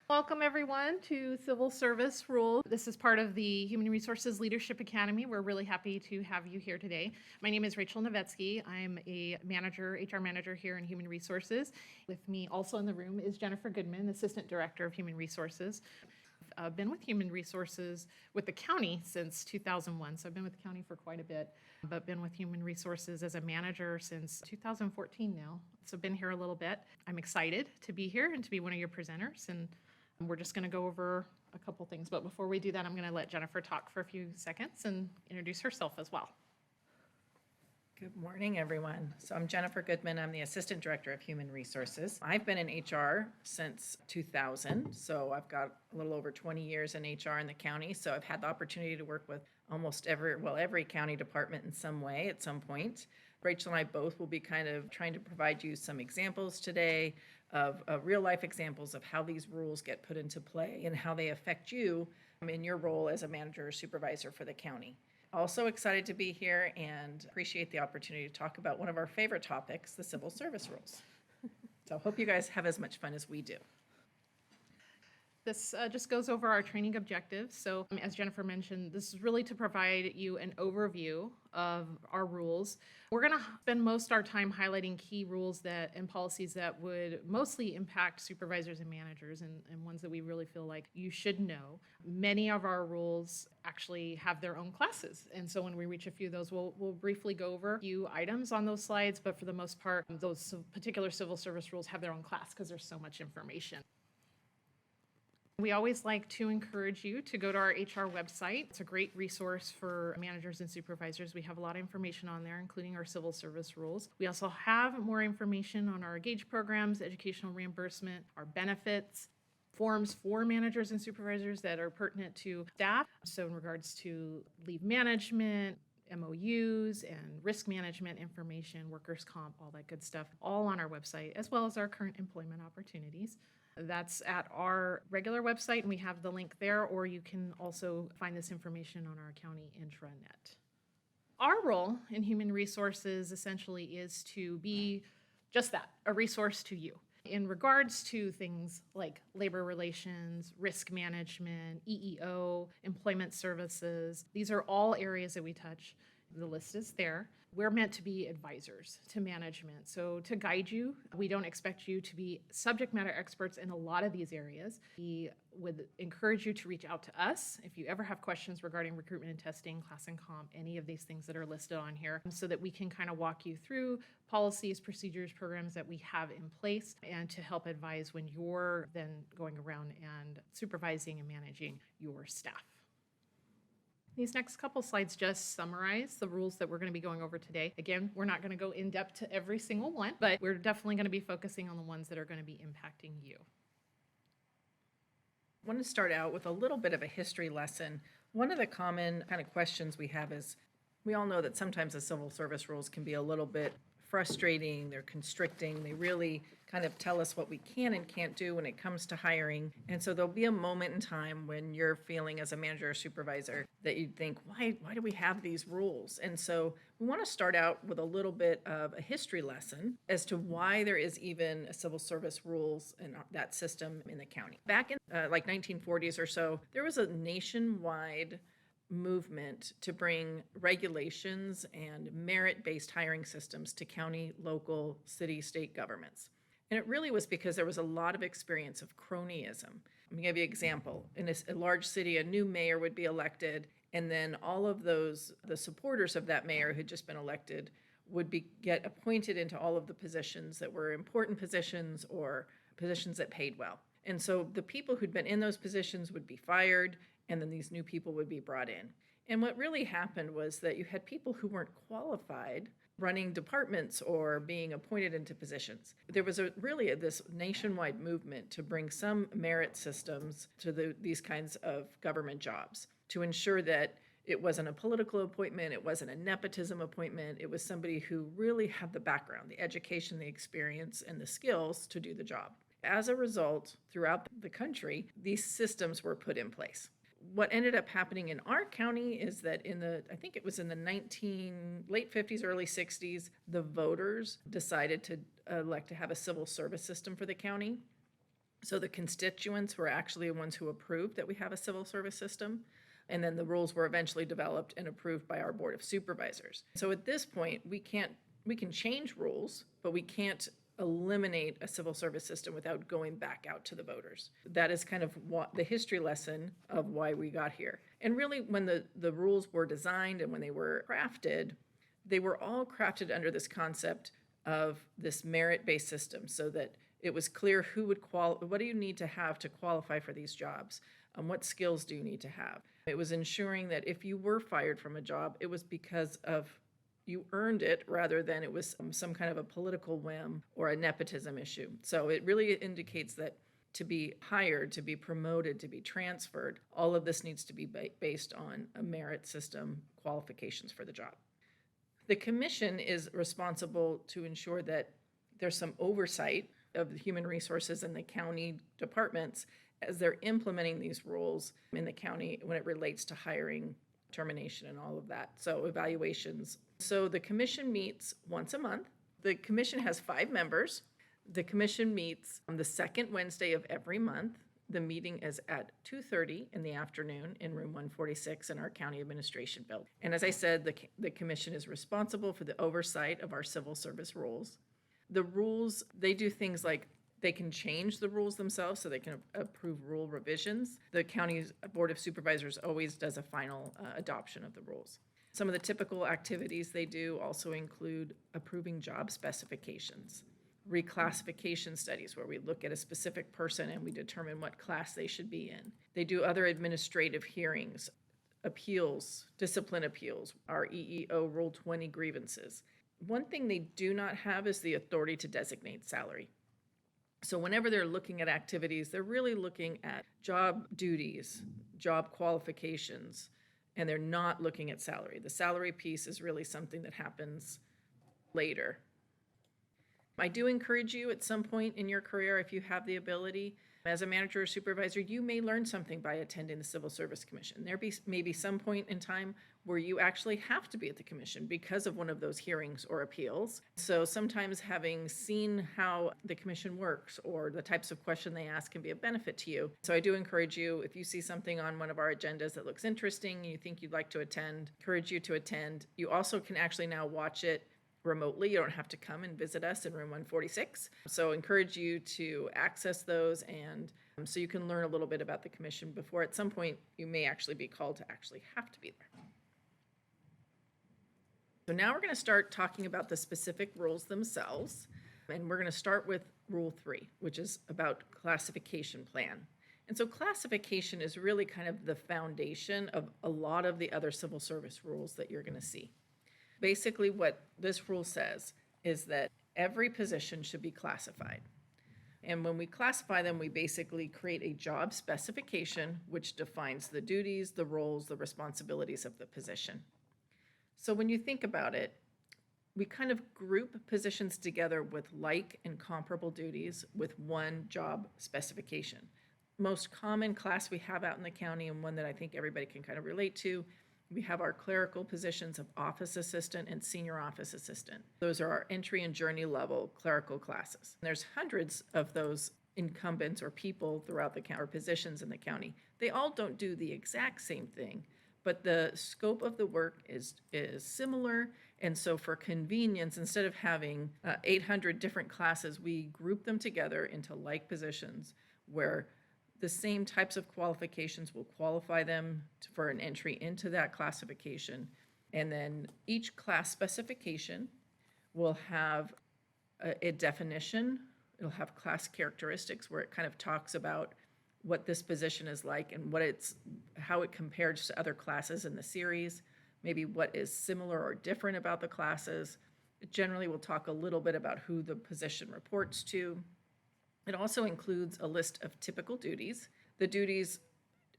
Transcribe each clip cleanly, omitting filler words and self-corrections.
Welcome, everyone, to Civil Service Rules. This is part of the Human Resources Leadership Academy. We're really happy to have you here today. My name is Rachel Novetsky. I'm a HR manager here in Human Resources. With me also in the room is Jennifer Goodman, Assistant Director of Human Resources. I've been with Human Resources with the county since 2001, so I've been with the county for quite a bit, but been with Human Resources as a manager since 2014 now. So been here a little bit. I'm excited to be here and to be one of your presenters, and we're just going to go over a couple things. But before we do that, I'm going to let Jennifer talk for a few seconds and introduce herself as well. Good morning, everyone. So I'm Jennifer Goodman. I'm the Assistant Director of Human Resources. I've been in HR since 2000, so I've got a little over 20 years in HR in the county. So I've had the opportunity to work with almost every county department in some way at some point. Rachel and I both will be kind of trying to provide you some examples today of real-life examples of how these rules get put into play and how they affect you in your role as a manager or supervisor for the county. Also excited to be here and appreciate the opportunity to talk about one of our favorite topics, the civil service rules. So I hope you guys have as much fun as we do. This just goes over our training objectives. So as Jennifer mentioned, this is really to provide you an overview of our rules. We're going to spend most of our time highlighting key rules and policies that would mostly impact supervisors and managers and ones that we really feel like you should know. Many of our rules actually have their own classes. And so when we reach a few of those, we'll briefly go over a few items on those slides. But for the most part, those particular civil service rules have their own class because there's so much information. We always like to encourage you to go to our HR website. It's a great resource for managers and supervisors. We have a lot of information on there, including our civil service rules. We also have more information on our Engage programs, educational reimbursement, our benefits, forms for managers and supervisors that are pertinent to staff. So in regards to leave management, MOUs and risk management information, workers' comp, all that good stuff, all on our website, as well as our current employment opportunities. That's at our regular website, and we have the link there, or you can also find this information on our county intranet. Our role in human resources essentially is to be just that, a resource to you. In regards to things like labor relations, risk management, EEO, employment services, these are all areas that we touch. The list is there. We're meant to be advisors to management, so to guide you. We don't expect you to be subject matter experts in a lot of these areas. We would encourage you to reach out to us if you ever have questions regarding recruitment and testing, class and comp, any of these things that are listed on here, so that we can kind of walk you through policies, procedures, programs that we have in place, and to help advise when you're then going around and supervising and managing your staff. These next couple slides just summarize the rules that we're going to be going over today. Again, we're not going to go in depth to every single one, but we're definitely going to be focusing on the ones that are going to be impacting you. I want to start out with a little bit of a history lesson. One of the common kind of questions we have is, we all know that sometimes the civil service rules can be a little bit frustrating, they're constricting, they really kind of tell us what we can and can't do when it comes to hiring. And so there'll be a moment in time when you're feeling as a manager or supervisor that you'd think, why do we have these rules? And so we want to start out with a little bit of a history lesson as to why there is even a civil service rules and that system in the county. Back in like 1940s or so, there was a nationwide movement to bring regulations and merit-based hiring systems to county, local, city, state governments. And it really was because there was a lot of experience of cronyism. Let me give you an example. In a large city, a new mayor would be elected, and then all of the supporters of that mayor who'd just been elected would get appointed into all of the positions that were important positions or positions that paid well. And so the people who'd been in those positions would be fired, and then these new people would be brought in. And what really happened was that you had people who weren't qualified running departments or being appointed into positions. There was really this nationwide movement to bring some merit systems to these kinds of government jobs to ensure that it wasn't a political appointment, it wasn't a nepotism appointment, it was somebody who really had the background, the education, the experience, and the skills to do the job. As a result, throughout the country, these systems were put in place. What ended up happening in our county is that I think it was in the late 50s, early 60s, the voters decided to elect to have a civil service system for the county. So the constituents were actually the ones who approved that we have a civil service system. And then the rules were eventually developed and approved by our Board of Supervisors. So at this point, we can change rules, but we can't eliminate a civil service system without going back out to the voters. That is kind of what the history lesson of why we got here. And really, when the rules were designed and when they were crafted, they were all crafted under this concept of this merit-based system, so that it was clear who would what do you need to have to qualify for these jobs? What skills do you need to have? It was ensuring that if you were fired from a job, it was because of you earned it rather than it was some kind of a political whim or a nepotism issue. So it really indicates that to be hired, to be promoted, to be transferred, all of this needs to be based on a merit system, qualifications for the job. The commission is responsible to ensure that there's some oversight of the human resources in the county departments as they're implementing these rules in the county when it relates to hiring, termination, and all of that. So evaluations. So the commission meets once a month. The commission has 5 members. The commission meets on the second Wednesday of every month. The meeting is at 2:30 in the afternoon in room 146 in our county administration building. And as I said, the commission is responsible for the oversight of our civil service rules. The rules, they do things like they can change the rules themselves, so they can approve rule revisions. The county's Board of Supervisors always does a final adoption of the rules. Some of the typical activities they do also include approving job specifications, reclassification studies where we look at a specific person and we determine what class they should be in. They do other administrative hearings, appeals, discipline appeals, our EEO Rule 20 grievances. One thing they do not have is the authority to designate salary. So whenever they're looking at activities, they're really looking at job duties, job qualifications, and they're not looking at salary. The salary piece is really something that happens later. I do encourage you at some point in your career, if you have the ability, as a manager or supervisor, you may learn something by attending the Civil Service Commission. There may be some point in time where you actually have to be at the commission because of one of those hearings or appeals. So sometimes having seen how the commission works or the types of question they ask can be a benefit to you. So I do encourage you, if you see something on one of our agendas that looks interesting and you think you'd like to attend, encourage you to attend. You also can actually now watch it remotely. You don't have to come and visit us in room 146. So encourage you to access those, and so you can learn a little bit about the commission before at some point you may actually be called to actually have to be there. So now we're going to start talking about the specific rules themselves, and we're going to start with Rule 3, which is about classification plan. And so classification is really kind of the foundation of a lot of the other civil service rules that you're going to see. Basically, what this rule says is that every position should be classified. And when we classify them, we basically create a job specification which defines the duties, the roles, the responsibilities of the position. So when you think about it, we kind of group positions together with like and comparable duties with one job specification. Most common class we have out in the county, and one that I think everybody can kind of relate to, we have our clerical positions of office assistant and senior office assistant. Those are our entry and journey level clerical classes. And there's hundreds of those incumbents or people throughout the county, or positions in the county. They all don't do the exact same thing, but the scope of the work is similar. And so for convenience, instead of having 800 different classes, we group them together into like positions where the same types of qualifications will qualify them for an entry into that classification. And then each class specification will have a definition. It'll have class characteristics where it kind of talks about what this position is like and how it compares to other classes in the series, maybe what is similar or different about the classes. It generally will talk a little bit about who the position reports to. It also includes a list of typical duties. The duties,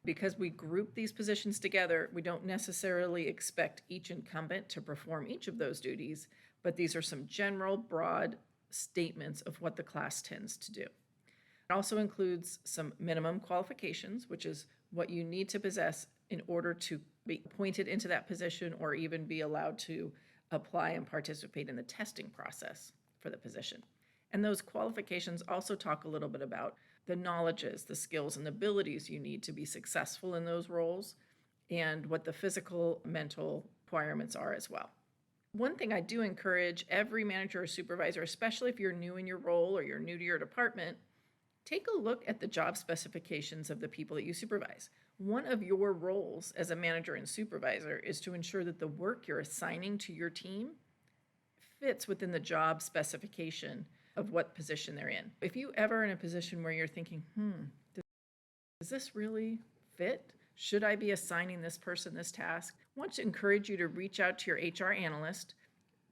because we group these positions together, we don't necessarily expect each incumbent to perform each of those duties, but these are some general, broad statements of what the class tends to do. It also includes some minimum qualifications, which is what you need to possess in order to be appointed into that position or even be allowed to apply and participate in the testing process for the position. And those qualifications also talk a little bit about the knowledges, the skills, and the abilities you need to be successful in those roles, and what the physical, mental requirements are as well. One thing I do encourage every manager or supervisor, especially if you're new in your role or you're new to your department, take a look at the job specifications of the people that you supervise. One of your roles as a manager and supervisor is to ensure that the work you're assigning to your team fits within the job specification of what position they're in. If you ever in a position where you're thinking, does this really fit? Should I be assigning this person this task? I want to encourage you to reach out to your HR analyst,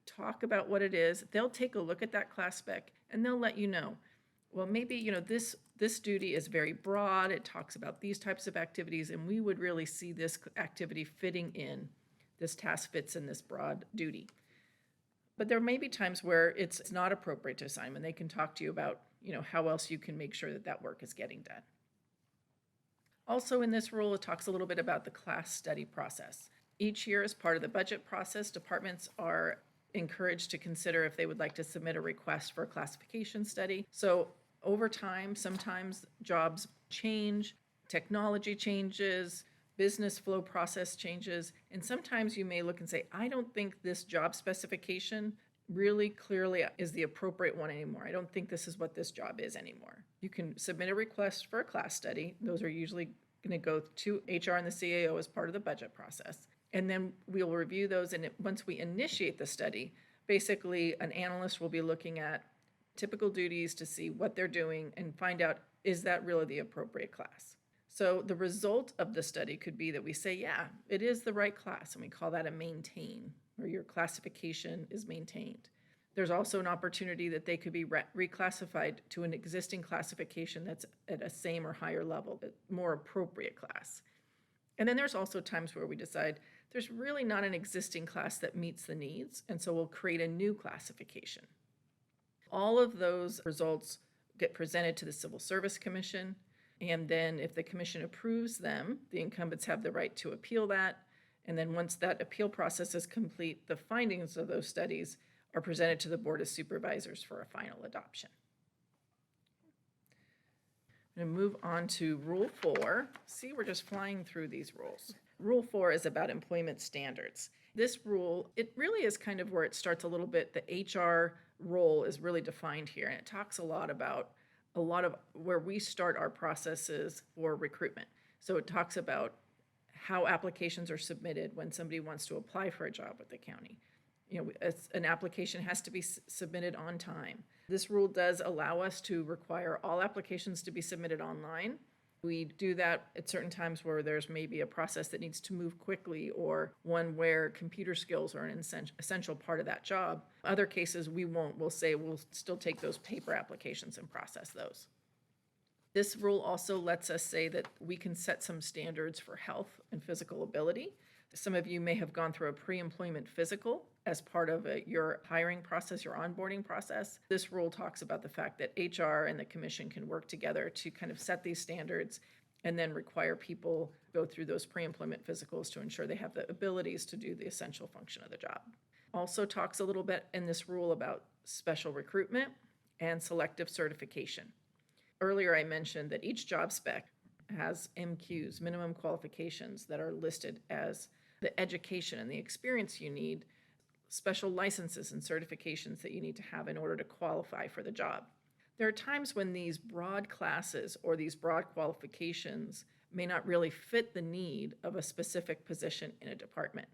talk about what it is. They'll take a look at that class spec and they'll let you know, well, maybe, this duty is very broad. It talks about these types of activities, and we would really see this activity fitting in. This task fits in this broad duty. But there may be times where it's not appropriate to assign, and they can talk to you about, how else you can make sure that that work is getting done. Also in this rule, it talks a little bit about the class study process. Each year, as part of the budget process, departments are encouraged to consider if they would like to submit a request for a classification study. So over time, sometimes jobs change, technology changes, business flow process changes, and sometimes you may look and say, I don't think this job specification really clearly is the appropriate one anymore. I don't think this is what this job is anymore. You can submit a request for a class study. Those are usually going to go to HR and the CAO as part of the budget process. And then we'll review those, and once we initiate the study, basically an analyst will be looking at typical duties to see what they're doing and find out, is that really the appropriate class? So the result of the study could be that we say, yeah, it is the right class, and we call that a maintain, where your classification is maintained. There's also an opportunity that they could be reclassified to an existing classification that's at a same or higher level, a more appropriate class. And then there's also times where we decide there's really not an existing class that meets the needs, and so we'll create a new classification. All of those results get presented to the Civil Service Commission, and then if the commission approves them, the incumbents have the right to appeal that, and then once that appeal process is complete, the findings of those studies are presented to the Board of Supervisors for a final adoption. I'm going to move on to Rule 4. See, we're just flying through these rules. Rule 4 is about employment standards. This rule, it really is kind of where it starts a little bit. The HR role is really defined here, and it talks a lot of where we start our processes for recruitment. So it talks about how applications are submitted when somebody wants to apply for a job with the county. An application has to be submitted on time. This rule does allow us to require all applications to be submitted online. We do that at certain times where there's maybe a process that needs to move quickly or one where computer skills are an essential part of that job. Other cases we won't. We'll say we'll still take those paper applications and process those. This rule also lets us say that we can set some standards for health and physical ability. Some of you may have gone through a pre-employment physical as part of your hiring process, your onboarding process. This rule talks about the fact that HR and the commission can work together to kind of set these standards and then require people go through those pre-employment physicals to ensure they have the abilities to do the essential function of the job. Also talks a little bit in this rule about special recruitment and selective certification. Earlier I mentioned that each job spec has MQs, minimum qualifications, that are listed as the education and the experience you need, special licenses and certifications that you need to have in order to qualify for the job. There are times when these broad classes or these broad qualifications may not really fit the need of a specific position in a department.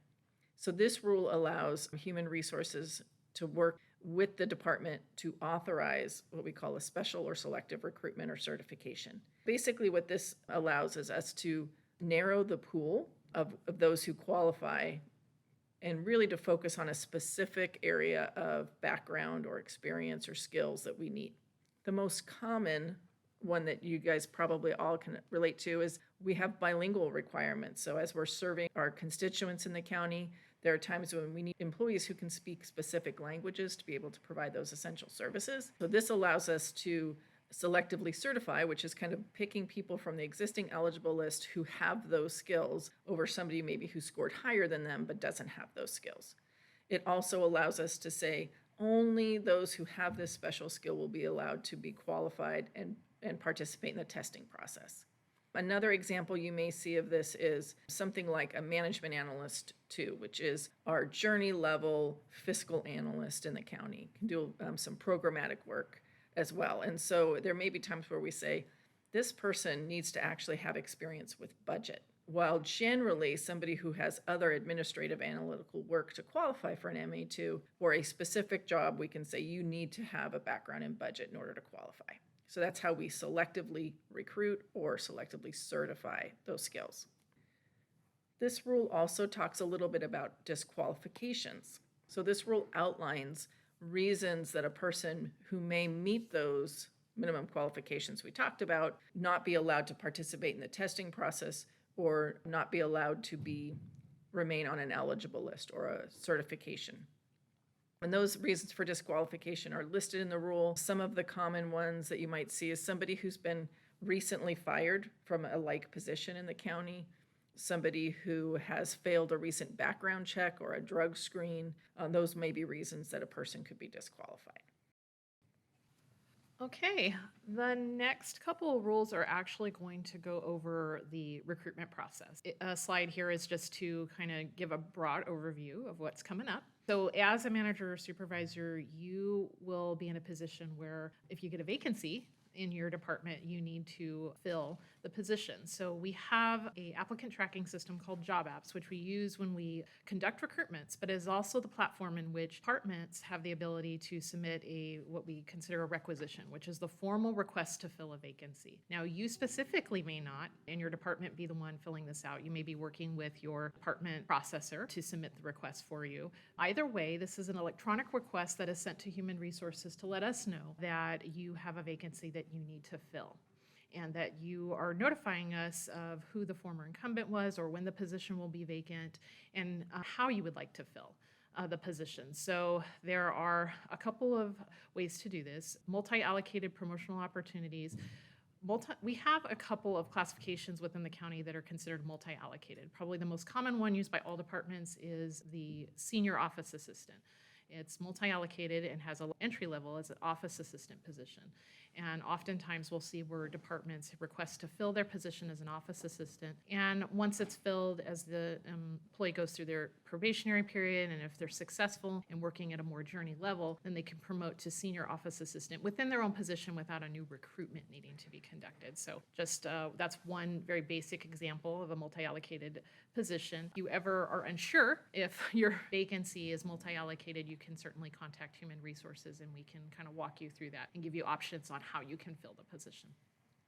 So this rule allows human resources to work with the department to authorize what we call a special or selective recruitment or certification. Basically, what this allows is us to narrow the pool of those who qualify and really to focus on a specific area of background or experience or skills that we need. The most common one that you guys probably all can relate to is we have bilingual requirements. So as we're serving our constituents in the county, there are times when we need employees who can speak specific languages to be able to provide those essential services. So this allows us to selectively certify, which is kind of picking people from the existing eligible list who have those skills over somebody maybe who scored higher than them but doesn't have those skills. It also allows us to say only those who have this special skill will be allowed to be qualified and and participate in the testing process. Another example you may see of this is something like a management analyst too, which is our journey level fiscal analyst in the county, can do some programmatic work as well. And so there may be times where we say, this person needs to actually have experience with budget. While generally somebody who has other administrative analytical work to qualify for an MA2, for a specific job, we can say you need to have a background in budget in order to qualify. So that's how we selectively recruit or selectively certify those skills. This rule also talks a little bit about disqualifications. So this rule outlines reasons that a person who may meet those minimum qualifications we talked about not be allowed to participate in the testing process or not be allowed to remain on an eligible list or a certification. And those reasons for disqualification are listed in the rule. Some of the common ones that you might see is somebody who's been recently fired from a like position in the county, somebody who has failed a recent background check or a drug screen. Those may be reasons that a person could be disqualified. Okay, the next couple of rules are actually going to go over the recruitment process. A slide here is just to kind of give a broad overview of what's coming up. So as a manager or supervisor, you will be in a position where if you get a vacancy in your department, you need to fill the position. So we have a applicant tracking system called Job Apps, which we use when we conduct recruitments, but is also the platform in which departments have the ability to submit what we consider a requisition, which is the formal request to fill a vacancy. Now, you specifically may not, in your department, be the one filling this out. You may be working with your department processor to submit the request for you. Either way, this is an electronic request that is sent to Human Resources to let us know that you have a vacancy that you need to fill, and that you are notifying us of who the former incumbent was or when the position will be vacant and how you would like to fill the position. So there are a couple of ways to do this. Multi-allocated promotional opportunities. We have a couple of classifications within the county that are considered multi-allocated. Probably the most common one used by all departments is the senior office assistant. It's multi-allocated and has an entry level as an office assistant position. And oftentimes we'll see where departments request to fill their position as an office assistant. And once it's filled, as the employee goes through their probationary period, and if they're successful in working at a more journey level, then they can promote to senior office assistant within their own position without a new recruitment needing to be conducted. So just that's one very basic example of a multi-allocated position. If you ever are unsure if your vacancy is multi-allocated, you can certainly contact Human Resources and we can kind of walk you through that and give you options on how you can fill the position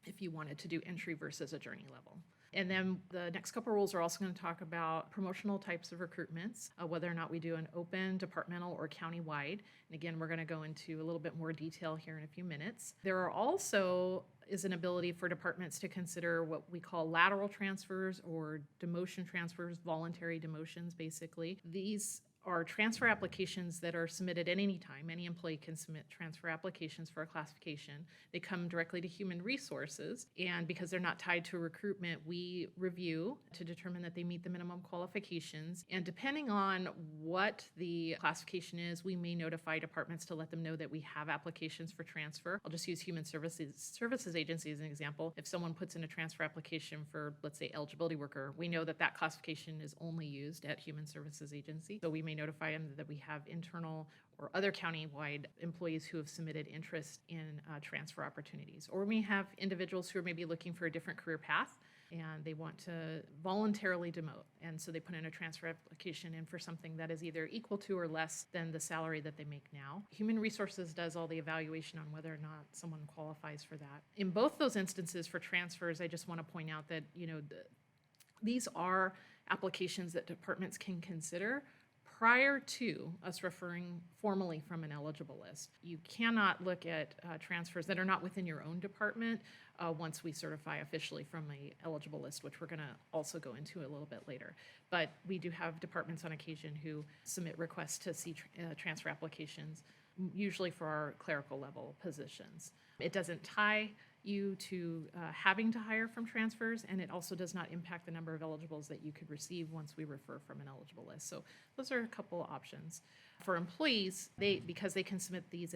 if you wanted to do entry versus a journey level. And then the next couple rules are also going to talk about promotional types of recruitments, whether or not we do an open, departmental, or county-wide. And again, we're going to go into a little bit more detail here in a few minutes. There are also is an ability for departments to consider what we call lateral transfers or demotion transfers, voluntary demotions, basically. These are transfer applications that are submitted at any time. Any employee can submit transfer applications for a classification. They come directly to Human Resources, and because they're not tied to recruitment, we review to determine that they meet the minimum qualifications. And depending on what the classification is, we may notify departments to let them know that we have applications for transfer. I'll just use Human Services Agency as an example. If someone puts in a transfer application for, let's say, eligibility worker, we know that that classification is only used at Human Services Agency. So we may notify them that we have internal or other county-wide employees who have submitted interest in transfer opportunities. Or we have individuals who are maybe looking for a different career path and they want to voluntarily demote. And so they put in a transfer application in for something that is either equal to or less than the salary that they make now. Human Resources does all the evaluation on whether or not someone qualifies for that. In both those instances for transfers, I just want to point out that, these are applications that departments can consider prior to us referring formally from an eligible list. You cannot look at transfers that are not within your own department once we certify officially from an eligible list, which we're going to also go into a little bit later. But we do have departments on occasion who submit requests to see transfer applications, usually for our clerical level positions. It doesn't tie you to having to hire from transfers, and it also does not impact the number of eligibles that you could receive once we refer from an eligible list. So those are a couple options. For employees, because they can submit these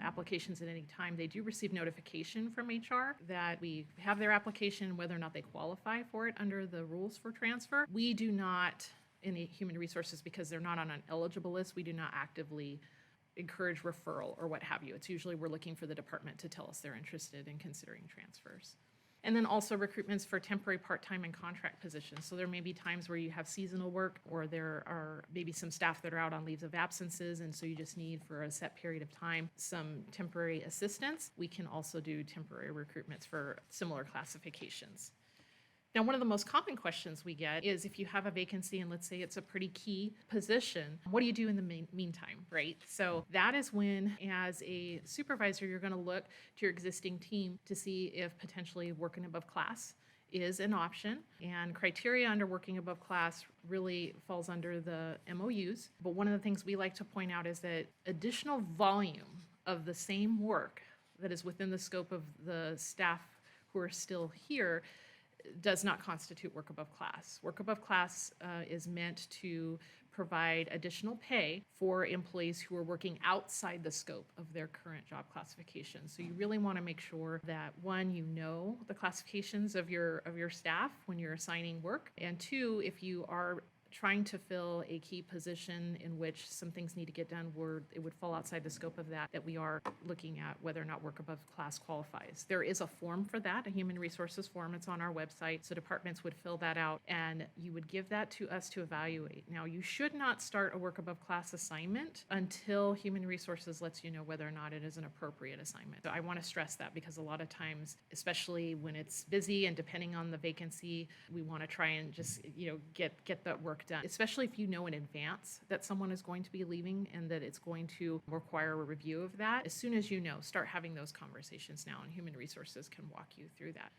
applications at any time, they do receive notification from HR that we have their application, whether or not they qualify for it under the rules for transfer. We do not, in the human resources, because they're not on an eligible list, we do not actively encourage referral or what have you. It's usually we're looking for the department to tell us they're interested in considering transfers. And then also recruitments for temporary, part-time, and contract positions. So there may be times where you have seasonal work, or there are maybe some staff that are out on leaves of absences, and so you just need, for a set period of time, some temporary assistance. We can also do temporary recruitments for similar classifications. Now, one of the most common questions we get is if you have a vacancy and let's say it's a pretty key position, what do you do in the meantime, right? So that is when, as a supervisor, you're going to look to your existing team to see if potentially working above class is an option. And criteria under working above class really falls under the MOUs. But one of the things we like to point out is that additional volume of the same work that is within the scope of the staff who are still here does not constitute work above class. Work above class is meant to provide additional pay for employees who are working outside the scope of their current job classification. So you really want to make sure that, one, you know the classifications of your staff when you're assigning work, and two, if you are trying to fill a key position in which some things need to get done where it would fall outside the scope of that we are looking at whether or not work above class qualifies. There is a form for that, a human resources form. It's on our website, so departments would fill that out and you would give that to us to evaluate. Now, you should not start a work above class assignment until human resources lets you know whether or not it is an appropriate assignment. So I want to stress that, because a lot of times, especially when it's busy and depending on the vacancy, we want to try and just get that work done, especially if you know in advance that someone is going to be leaving and that it's going to require a review of that. As soon as you know, start having those conversations now, and human resources can walk you through that.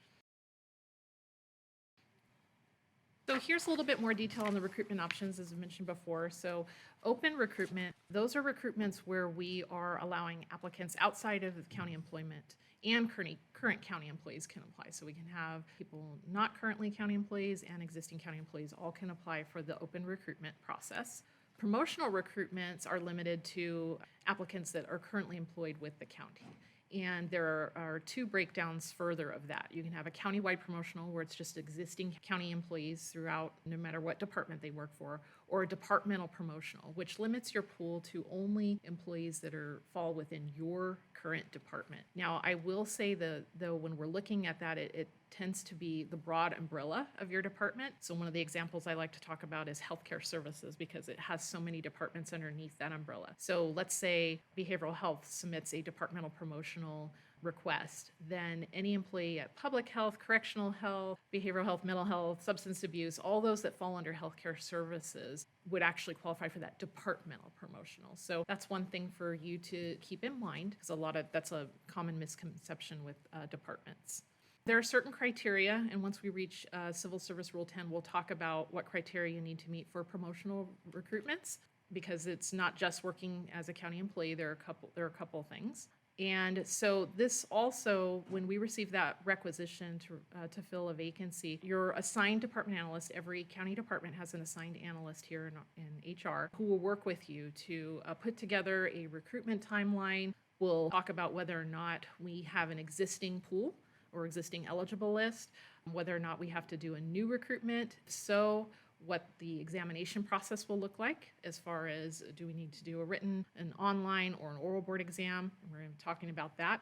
So here's a little bit more detail on the recruitment options, as I mentioned before. So open recruitment, those are recruitments where we are allowing applicants outside of county employment, and current county employees can apply. So we can have people not currently county employees and existing county employees all can apply for the open recruitment process. Promotional recruitments are limited to applicants that are currently employed with the county. And there are two breakdowns further of that. You can have a countywide promotional where it's just existing county employees throughout, no matter what department they work for, or a departmental promotional, which limits your pool to only employees that fall within your current department. Now, I will say though, when we're looking at that, it tends to be the broad umbrella of your department. So one of the examples I like to talk about is healthcare services, because it has so many departments underneath that umbrella. So let's say behavioral health submits a departmental promotional request, then any employee at public health, correctional health, behavioral health, mental health, substance abuse, all those that fall under healthcare services would actually qualify for that departmental promotional. So that's one thing for you to keep in mind, because that's a common misconception with departments. There are certain criteria, and once we reach Civil Service Rule 10, we'll talk about what criteria you need to meet for promotional recruitments, because it's not just working as a county employee. There are a couple things. And so this also, when we receive that requisition to fill a vacancy, your assigned department analyst, every county department has an assigned analyst here in HR who will work with you to put together a recruitment timeline. We'll talk about whether or not we have an existing pool or existing eligible list, whether or not we have to do a new recruitment. So what the examination process will look like, as far as do we need to do a written, an online, or an oral board exam. We're talking about that.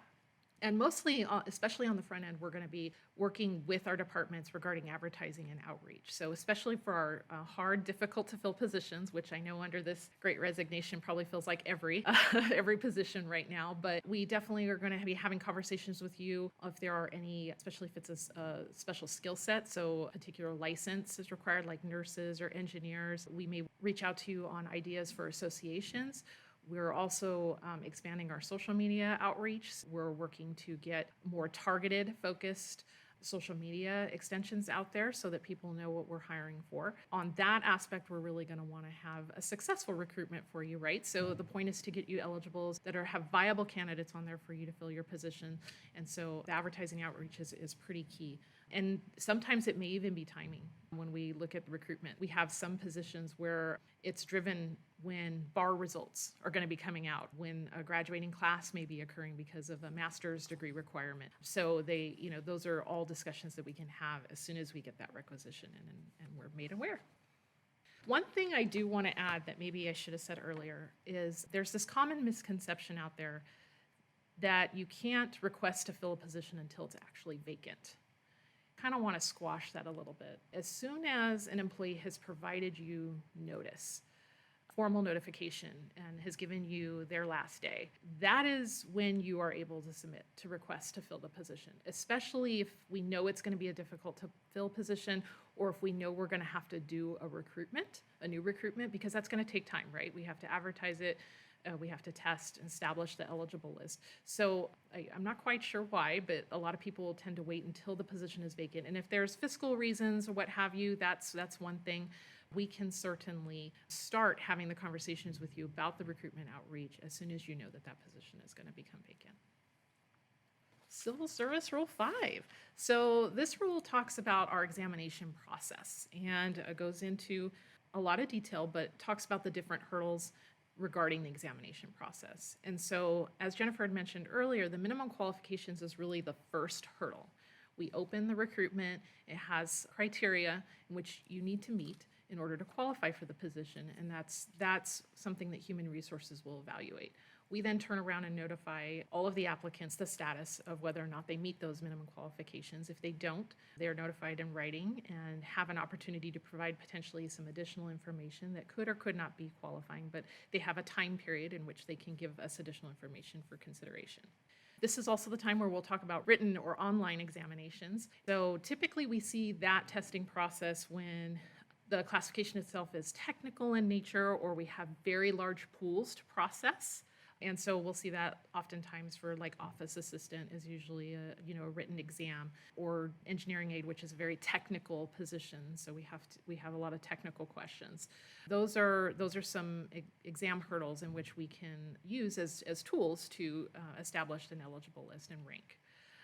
And mostly, especially on the front end, we're going to be working with our departments regarding advertising and outreach. So especially for our hard, difficult to fill positions, which I know under this great resignation probably feels like every position right now, but we definitely are going to be having conversations with you if there are any, especially if it's a special skill set, so a particular license is required, like nurses or engineers. We may reach out to you on ideas for associations. We're also expanding our social media outreach. We're working to get more targeted, focused social media extensions out there so that people know what we're hiring for. On that aspect, we're really going to want to have a successful recruitment for you, right? So the point is to get you eligibles that have viable candidates on there for you to fill your position. And so the advertising outreach is pretty key. And sometimes it may even be timing. When we look at the recruitment, we have some positions where it's driven when bar results are going to be coming out, when a graduating class may be occurring because of a master's degree requirement. So those are all discussions that we can have as soon as we get that requisition in and we're made aware. One thing I do want to add that maybe I should have said earlier is there's this common misconception out there that you can't request to fill a position until it's actually vacant. Kind of want to squash that a little bit. As soon as an employee has provided you notice, formal notification, and has given you their last day, that is when you are able to submit to request to fill the position, especially if we know it's going to be a difficult to fill position, or if we know we're going to have to do a new recruitment, because that's going to take time, right? We have to advertise it. We have to test and establish the eligible list. So I'm not quite sure why, but a lot of people tend to wait until the position is vacant. And if there's fiscal reasons or what have you, that's one thing. We can certainly start having the conversations with you about the recruitment outreach as soon as you know that position is going to become vacant. Civil Service Rule 5. So this rule talks about our examination process and goes into a lot of detail, but talks about the different hurdles regarding the examination process. And so, as Jennifer had mentioned earlier, the minimum qualifications is really the first hurdle. We open the recruitment. It has criteria in which you need to meet in order to qualify for the position, and that's something that Human Resources will evaluate. We then turn around and notify all of the applicants the status of whether or not they meet those minimum qualifications. If they don't, they're notified in writing and have an opportunity to provide potentially some additional information that could or could not be qualifying, but they have a time period in which they can give us additional information for consideration. This is also the time where we'll talk about written or online examinations. So typically we see that testing process when the classification itself is technical in nature, or we have very large pools to process. And so we'll see that oftentimes for like office assistant is usually a written exam, or engineering aide, which is a very technical position. So we have a lot of technical questions. Those are some exam hurdles in which we can use as tools to establish an eligible list and rank.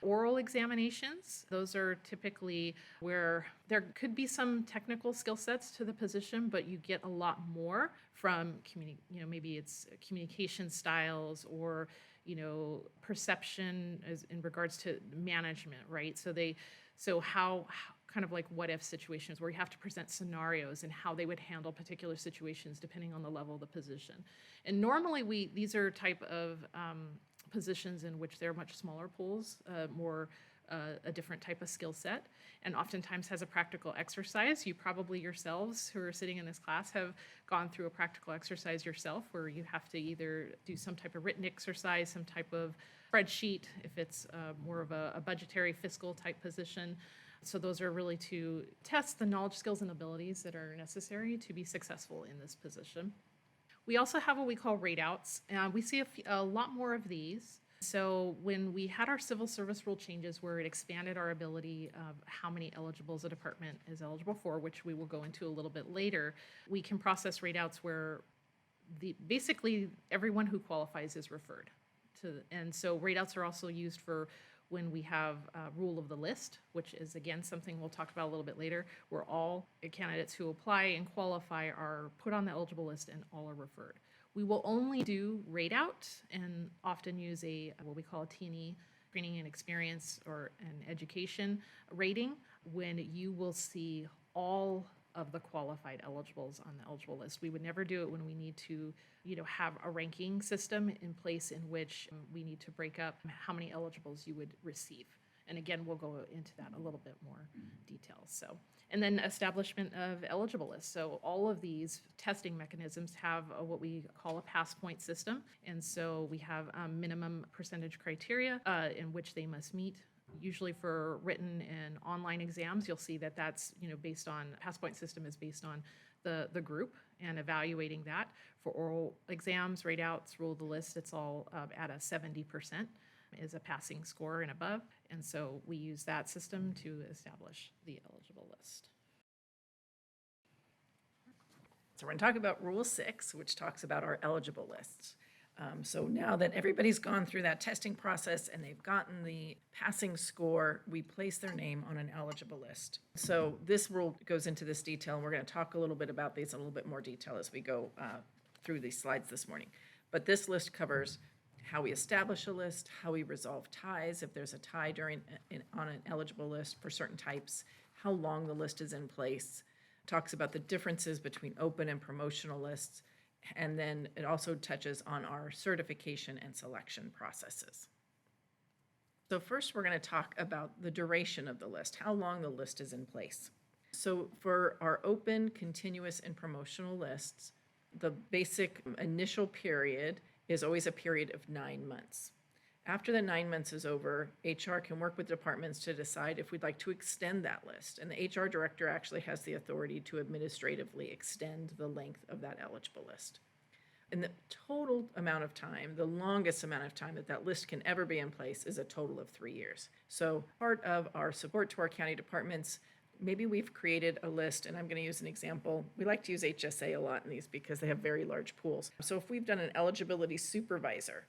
Oral examinations, those are typically where there could be some technical skill sets to the position, but you get a lot more from maybe it's communication styles or perception as in regards to management, right? So how kind of like what if situations where you have to present scenarios and how they would handle particular situations depending on the level of the position. And normally these are type of positions in which they're much smaller pools, more a different type of skill set, and oftentimes has a practical exercise. You probably yourselves who are sitting in this class have gone through a practical exercise yourself where you have to either do some type of written exercise, some type of spreadsheet, if it's more of a budgetary fiscal type position. So those are really to test the knowledge, skills, and abilities that are necessary to be successful in this position. We also have what we call rate outs. We see a lot more of these. So when we had our civil service rule changes where it expanded our ability of how many eligibles a department is eligible for, which we will go into a little bit later, we can process rate outs where basically everyone who qualifies is referred to. And so rate outs are also used for when we have rule of the list, which is, again, something we'll talk about a little bit later, where all candidates who apply and qualify are put on the eligible list and all are referred. We will only do rate out and often use what we call a T&E, training and experience or an education rating, when you will see all of the qualified eligibles on the eligible list. We would never do it when we need to, have a ranking system in place in which we need to break up how many eligibles you would receive. And again, we'll go into that a little bit more details. So, and then establishment of eligible lists. So all of these testing mechanisms have what we call a pass point system. And so we have minimum percentage criteria in which they must meet. Usually for written and online exams, you'll see that that's, based on, pass point system is based on the group and evaluating that. For oral exams, rate outs, rule of the list, it's all at a 70%. is a passing score and above. And so we use that system to establish the eligible list. So we're going to talk about Rule 6, which talks about our eligible lists. So now that everybody's gone through that testing process and they've gotten the passing score, we place their name on an eligible list. So this rule goes into this detail, and we're going to talk a little bit about these in a little bit more detail as we go through these slides this morning. But this list covers how we establish a list, how we resolve ties if there's a tie on an eligible list for certain types, how long the list is in place, talks about the differences between open and promotional lists, and then it also touches on our certification and selection processes. So first, we're going to talk about the duration of the list, how long the list is in place. So for our open, continuous, and promotional lists, the basic initial period is always a period of 9 months. After the 9 months is over, HR can work with departments to decide if we'd like to extend that list. And the HR director actually has the authority to administratively extend the length of that eligible list. And the total amount of time, the longest amount of time that list can ever be in place is a total of 3 years. So part of our support to our county departments, maybe we've created a list, and I'm going to use an example. We like to use HSA a lot in these because they have very large pools. So if we've done an eligibility supervisor,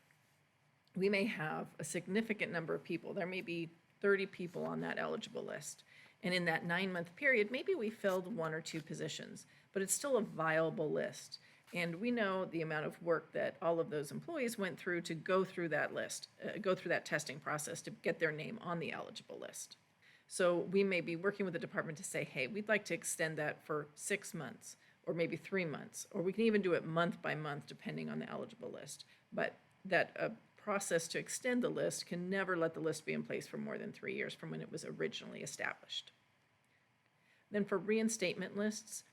we may have a significant number of people. There may be 30 people on that eligible list. And in that 9-month period, maybe we filled 1 or 2 positions, but it's still a viable list. And we know the amount of work that all of those employees went through to go through that list, go through that testing process to get their name on the eligible list. So we may be working with the department to say, hey, we'd like to extend that for 6 months, or maybe 3 months, or we can even do it month by month depending on the eligible list. But that process to extend the list can never let the list be in place for more than 3 years from when it was originally established. Then for reinstatement lists,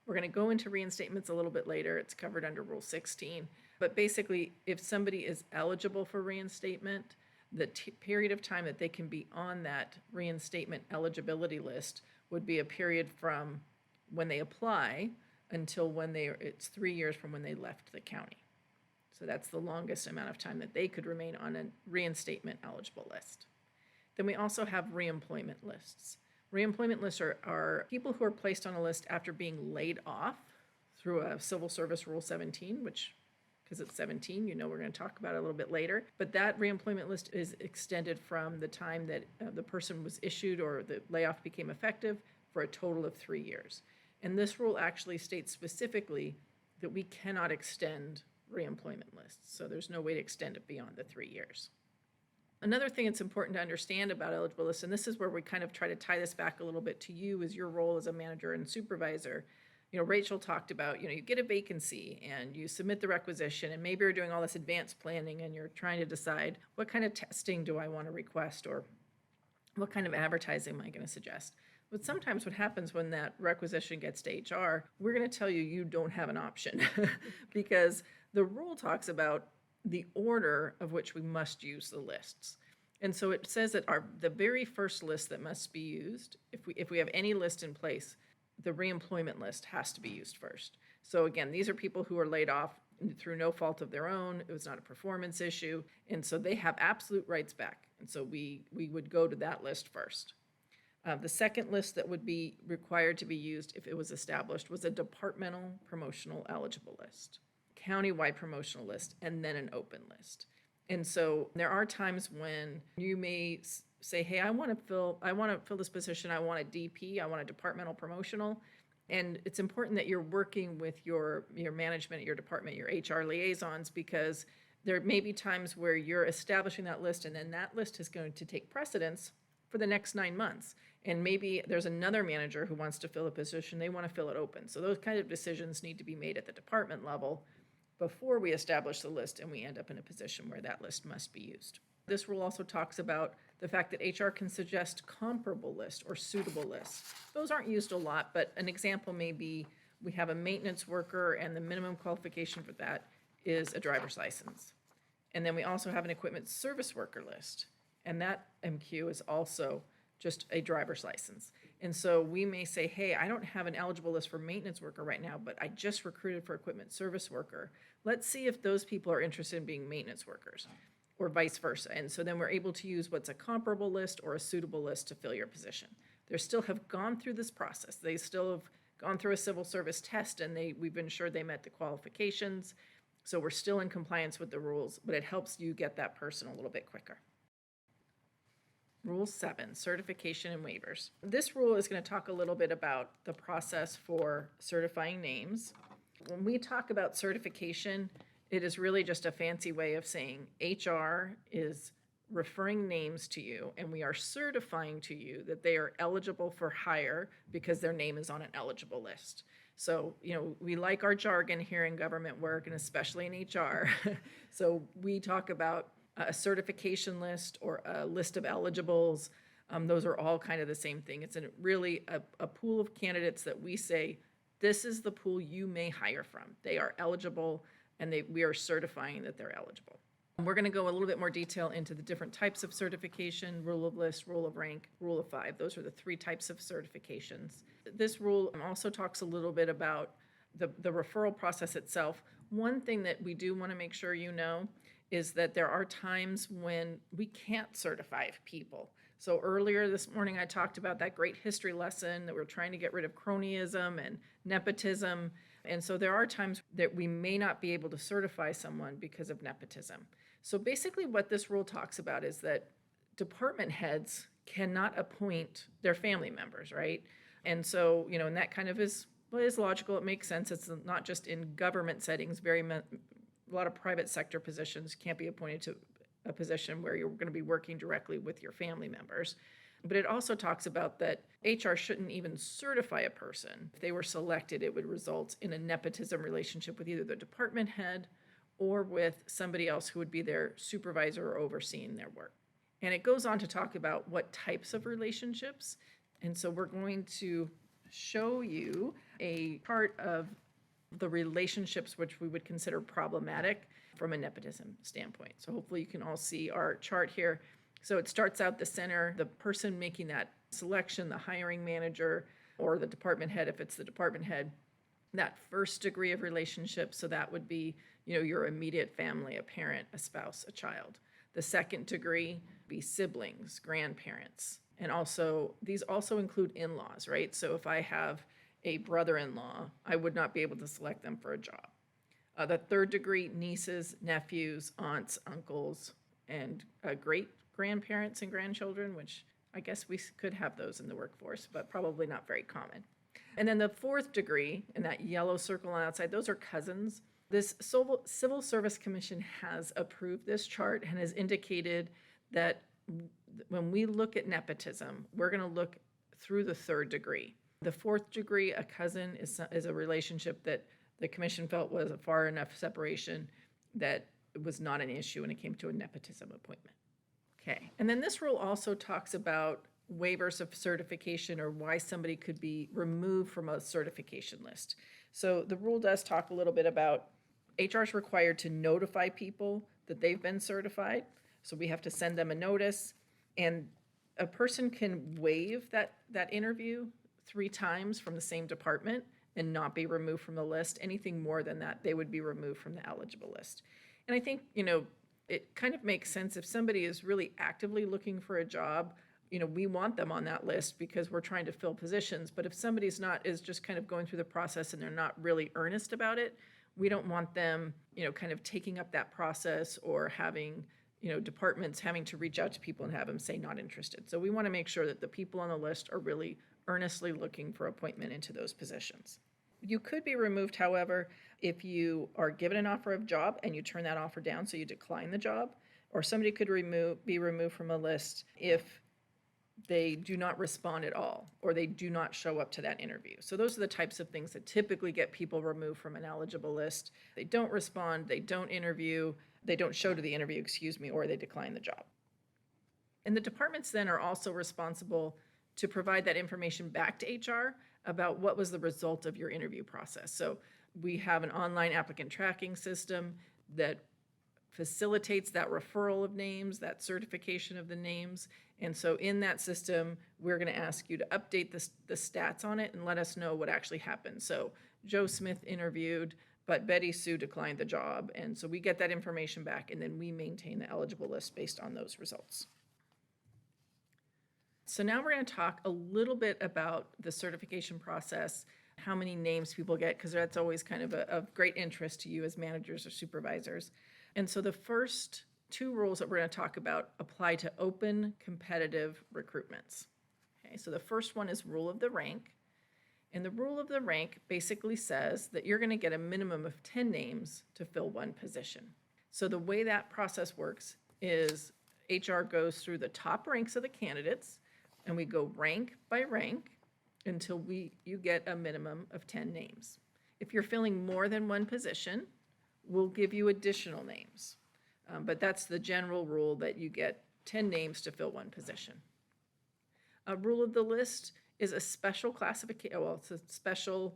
we're going to go into reinstatements a little bit later. It's covered under Rule 16. But basically, if somebody is eligible for reinstatement, the period of time that they can be on that reinstatement eligibility list would be a period from when they apply until it's 3 years from when they left the county. So that's the longest amount of time that they could remain on a reinstatement eligible list. Then we also have reemployment lists. Reemployment lists are people who are placed on a list after being laid off through a Civil Service Rule 17, which, because it's 17, we're going to talk about it a little bit later. But that reemployment list is extended from the time that the person was issued or the layoff became effective for a total of 3 years. And this rule actually states specifically that we cannot extend reemployment lists. So there's no way to extend it beyond the 3 years. Another thing that's important to understand about eligible lists, and this is where we kind of try to tie this back a little bit to you as your role as a manager and supervisor. Rachel talked about, you get a vacancy and you submit the requisition, and maybe you're doing all this advanced planning and you're trying to decide what kind of testing do I want to request or what kind of advertising am I going to suggest. But sometimes what happens when that requisition gets to HR, we're going to tell you don't have an option because the rule talks about the order of which we must use the lists. And so it says that the very first list that must be used, if we have any list in place, the reemployment list has to be used first. So again, these are people who are laid off through no fault of their own. It was not a performance issue. And so they have absolute rights back. And so we would go to that list first. The second list that would be required to be used if it was established was a departmental promotional eligible list, countywide promotional list, and then an open list. And so there are times when you may say, hey, I want to fill this position. I want a DP. I want a departmental promotional. And it's important that you're working with your management at your department, your HR liaisons, because there may be times where you're establishing that list and then that list is going to take precedence for the next 9 months. And maybe there's another manager who wants to fill a position. They want to fill it open. So those kind of decisions need to be made at the department level before we establish the list and we end up in a position where that list must be used. This rule also talks about the fact that HR can suggest comparable lists or suitable lists. Those aren't used a lot, but an example may be we have a maintenance worker and the minimum qualification for that is a driver's license. And then we also have an equipment service worker list. And that MQ is also just a driver's license. And so we may say, hey, I don't have an eligible list for maintenance worker right now, but I just recruited for equipment service worker. Let's see if those people are interested in being maintenance workers. or vice versa. And so then we're able to use what's a comparable list or a suitable list to fill your position. They still have gone through this process. They still have gone through a civil service test, and we've ensured they met the qualifications. So we're still in compliance with the rules, but it helps you get that person a little bit quicker. Rule 7, certification and waivers. This rule is going to talk a little bit about the process for certifying names. When we talk about certification, it is really just a fancy way of saying HR is referring names to you, and we are certifying to you that they are eligible for hire because their name is on an eligible list. So, we like our jargon here in government work, and especially in HR. So we talk about a certification list or a list of eligibles. Those are all kind of the same thing. It's really a pool of candidates that we say, this is the pool you may hire from. They are eligible, and we are certifying that they're eligible. We're going to go a little bit more detail into the different types of certification: rule of list, rule of rank, rule of 5. Those are the 3 types of certifications. This rule also talks a little bit about the referral process itself. One thing that we do want to make sure you know is that there are times when we can't certify people. So earlier this morning, I talked about that great history lesson that we're trying to get rid of cronyism and nepotism. And so there are times that we may not be able to certify someone because of nepotism. So basically what this rule talks about is that department heads cannot appoint their family members, right? And so, and that kind of is logical. It makes sense. It's not just in government settings. A lot of private sector positions can't be appointed to a position where you're going to be working directly with your family members. But it also talks about that HR shouldn't even certify a person. If they were selected, it would result in a nepotism relationship with either the department head or with somebody else who would be their supervisor or overseeing their work. And it goes on to talk about what types of relationships. And so we're going to show you a part of the relationships which we would consider problematic from a nepotism standpoint. So hopefully you can all see our chart here. So it starts out the center, the person making that selection, the hiring manager, or the department head, if it's the department head, that first degree of relationship. So that would be, your immediate family, a parent, a spouse, a child. The second degree would be siblings, grandparents. And also, these also include in-laws, right? So if I have a brother-in-law, I would not be able to select them for a job. The third degree, nieces, nephews, aunts, uncles, and great-grandparents and grandchildren, which I guess we could have those in the workforce, but probably not very common. And then the fourth degree, and that yellow circle on the outside, those are cousins. This Civil Service Commission has approved this chart and has indicated that when we look at nepotism, we're going to look through the third degree. The fourth degree, a cousin, is a relationship that the commission felt was a far enough separation that it was not an issue when it came to a nepotism appointment. Okay, and then this rule also talks about waivers of certification or why somebody could be removed from a certification list. So the rule does talk a little bit about HR is required to notify people that they've been certified. So we have to send them a notice, and a person can waive that interview 3 times from the same department and not be removed from the list. Anything more than that, they would be removed from the eligible list. And I think, it kind of makes sense if somebody is really actively looking for a job, we want them on that list because we're trying to fill positions. But if somebody's is just kind of going through the process and they're not really earnest about it, we don't want them, kind of taking up that process or having, departments having to reach out to people and have them say not interested. So we want to make sure that the people on the list are really earnestly looking for appointment into those positions. You could be removed, however, if you are given an offer of job and you turn that offer down, so you decline the job, or somebody could be removed from a list if they do not respond at all, or they do not show up to that interview. So those are the types of things that typically get people removed from an eligible list. They don't respond, they don't interview, they don't show to the interview, or they decline the job. And the departments then are also responsible to provide that information back to HR about what was the result of your interview process. So we have an online applicant tracking system that facilitates that referral of names, that certification of the names. And so in that system, we're going to ask you to update the stats on it and let us know what actually happened. So Joe Smith interviewed, but Betty Sue declined the job. And so we get that information back, and then we maintain the eligible list based on those results. So now we're going to talk a little bit about the certification process, how many names people get, because that's always kind of of great interest to you as managers or supervisors. And so the first two rules that we're going to talk about apply to open competitive recruitments. Okay, so the first one is rule of the rank. And the rule of the rank basically says that you're going to get a minimum of 10 names to fill one position. So the way that process works is HR goes through the top ranks of the candidates, and we go rank by rank until you get a minimum of 10 names. If you're filling more than one position, we'll give you additional names. But that's the general rule, that you get 10 names to fill one position. A rule of the list is a special classification, well, it's a special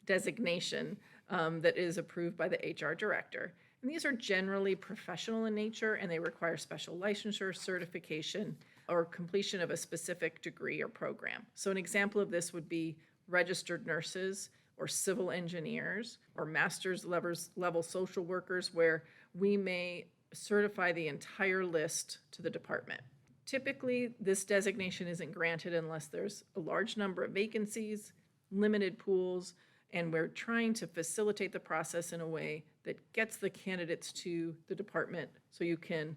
designation that is approved by the HR director. And these are generally professional in nature, and they require special licensure, certification, or completion of a specific degree or program. So an example of this would be registered nurses or civil engineers or master's level social workers, where we may certify the entire list to the department. Typically, this designation isn't granted unless there's a large number of vacancies, limited pools, and we're trying to facilitate the process in a way that gets the candidates to the department so you can,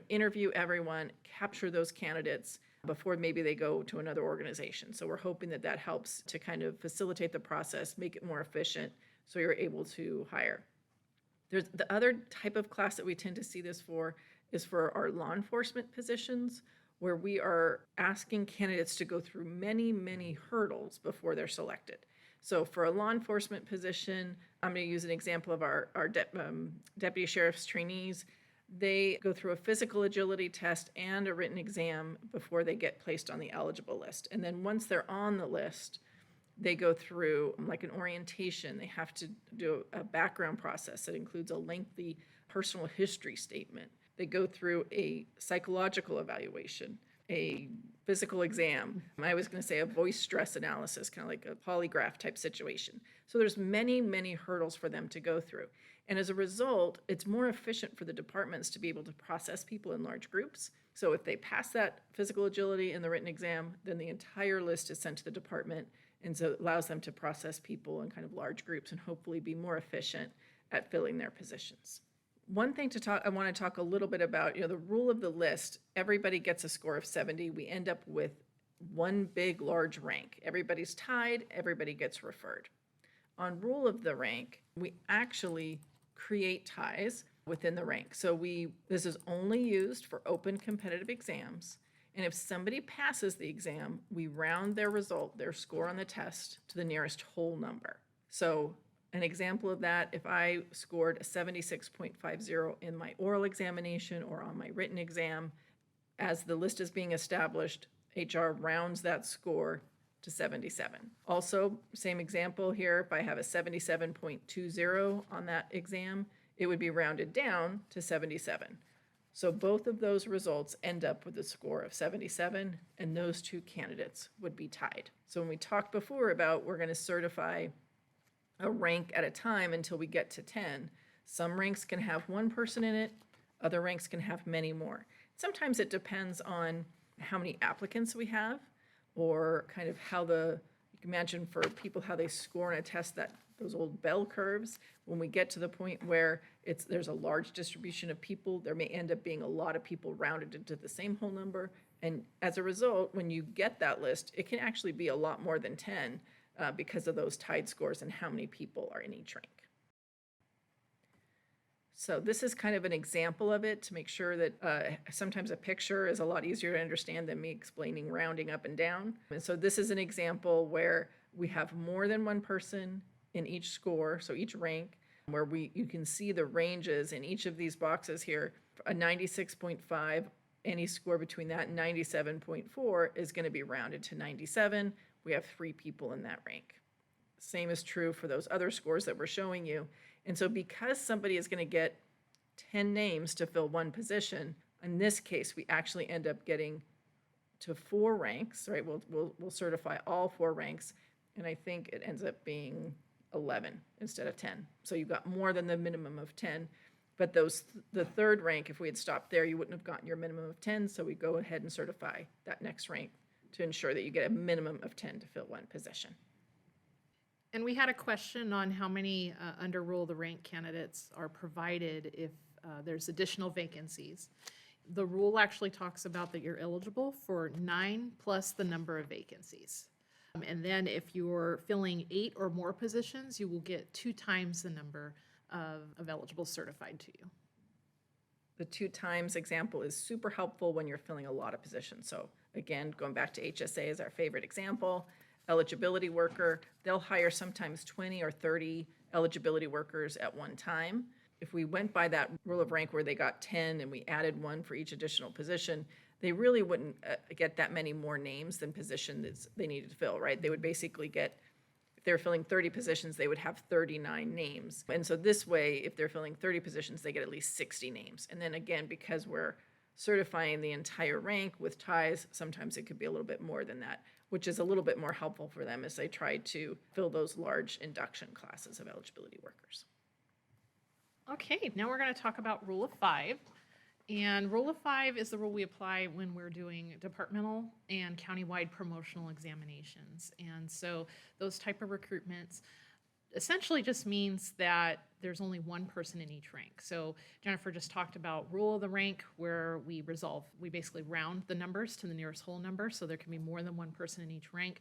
interview everyone, capture those candidates before maybe they go to another organization. So we're hoping that that helps to kind of facilitate the process, make it more efficient, so you're able to hire. There's the other type of class that we tend to see this for is for our law enforcement positions, where we are asking candidates to go through many, many hurdles before they're selected. So for a law enforcement position, I'm going to use an example of our deputy sheriff's trainees. They go through a physical agility test and a written exam before they get placed on the eligible list. And then once they're on the list, they go through like an orientation. They have to do a background process that includes a lengthy personal history statement. They go through a psychological evaluation, a physical exam. I was going to say a voice stress analysis, kind of like a polygraph type situation. So there's many, many hurdles for them to go through. And as a result, it's more efficient for the departments to be able to process people in large groups. So if they pass that physical agility and the written exam, then the entire list is sent to the department. And so it allows them to process people in kind of large groups and hopefully be more efficient at filling their positions. One thing I want to talk a little bit about, the rule of the list. Everybody gets a score of 70. We end up with one big, large rank. Everybody's tied, everybody gets referred. On rule of the rank, we actually create ties within the rank. So this is only used for open competitive exams. And if somebody passes the exam, we round their result, their score on the test, to the nearest whole number. So an example of that, if I scored a 76.50 in my oral examination or on my written exam, as the list is being established, HR rounds that score to 77. Also, same example here, if I have a 77.20 on that exam, it would be rounded down to 77. So both of those results end up with a score of 77, and those two candidates would be tied. So when we talked before about we're going to certify a rank at a time until we get to 10, some ranks can have one person in it, other ranks can have many more. Sometimes it depends on how many applicants we have, or kind of how you can imagine for people how they score on a test, that those old bell curves. When we get to the point where there's a large distribution of people, there may end up being a lot of people rounded into the same whole number. And as a result, when you get that list, it can actually be a lot more than 10 because of those tied scores and how many people are in each rank. So this is kind of an example of it to make sure that sometimes a picture is a lot easier to understand than me explaining rounding up and down. And so this is an example where we have more than one person in each score, so each rank, where you can see the ranges in each of these boxes here. A 96.5, any score between that and 97.4 is going to be rounded to 97. We have 3 people in that rank. Same is true for those other scores that we're showing you. And so because somebody is going to get 10 names to fill one position, in this case, we actually end up getting to 4 ranks, right? We'll certify all 4 ranks. And I think it ends up being 11 instead of 10. So you got more than the minimum of 10. But the third rank, if we had stopped there, you wouldn't have gotten your minimum of 10. So we go ahead and certify that next rank to ensure that you get a minimum of 10 to fill one position. And we had a question on how many under rule of the rank candidates are provided if there's additional vacancies. The rule actually talks about that you're eligible for 9 plus the number of vacancies. And then if you're filling 8 or more positions, you will get 2 times the number of eligible certified to you. The 2 times example is super helpful when you're filling a lot of positions. So again, going back to HSA as our favorite example, eligibility worker, they'll hire sometimes 20 or 30 eligibility workers at one time. If we went by that rule of rank where they got 10 and we added 1 for each additional position, they really wouldn't get that many more names than positions they needed to fill, right? They would basically get, if they're filling 30 positions, they would have 39 names. And so this way, if they're filling 30 positions, they get at least 60 names. And then again, because we're certifying the entire rank with ties, sometimes it could be a little bit more than that, which is a little bit more helpful for them as they try to fill those large induction classes of eligibility workers. Okay, now we're going to talk about Rule of 5. And Rule of 5 is the rule we apply when we're doing departmental and countywide promotional examinations. And so those type of recruitments essentially just means that there's only one person in each rank. So Jennifer just talked about rule of the rank where we basically round the numbers to the nearest whole number, so there can be more than one person in each rank.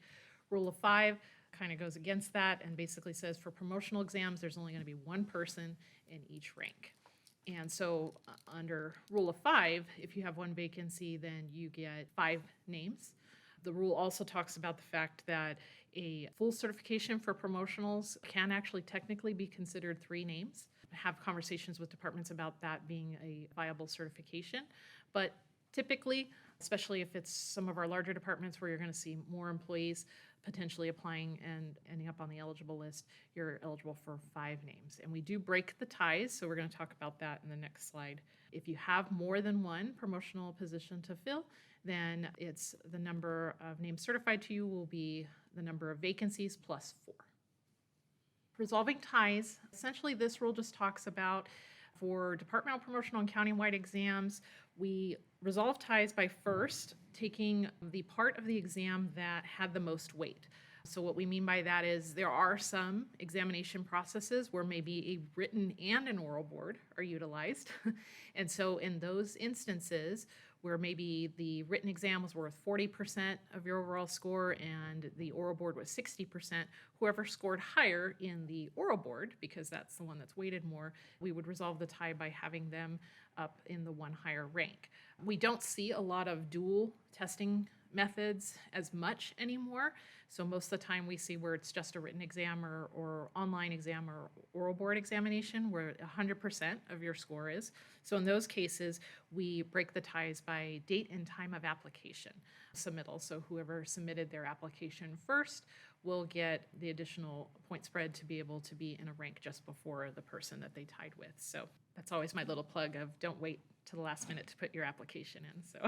Rule of 5 kind of goes against that and basically says for promotional exams, there's only going to be one person in each rank. And so under Rule of 5, if you have one vacancy, then you get 5 names. The rule also talks about the fact that a full certification for promotionals can actually technically be considered 3 names. Have conversations with departments about that being a viable certification. But typically, especially if it's some of our larger departments where you're going to see more employees potentially applying and ending up on the eligible list, you're eligible for 5 names. And we do break the ties, so we're going to talk about that in the next slide. If you have more than one promotional position to fill, then it's the number of names certified to you will be the number of vacancies plus 4. Resolving ties, essentially this rule just talks about for departmental, promotional, and countywide exams, we resolve ties by first taking the part of the exam that had the most weight. So what we mean by that is there are some examination processes where maybe a written and an oral board are utilized. And so in those instances where maybe the written exam was worth 40% of your overall score and the oral board was 60%, whoever scored higher in the oral board, because that's the one that's weighted more, we would resolve the tie by having them up in the one higher rank. We don't see a lot of dual testing methods as much anymore. So most of the time we see where it's just a written exam or online exam or oral board examination where 100% of your score is. So in those cases, we break the ties by date and time of application submittal. So whoever submitted their application first will get the additional point spread to be able to be in a rank just before the person that they tied with. So that's always my little plug of don't wait to the last minute to put your application in. So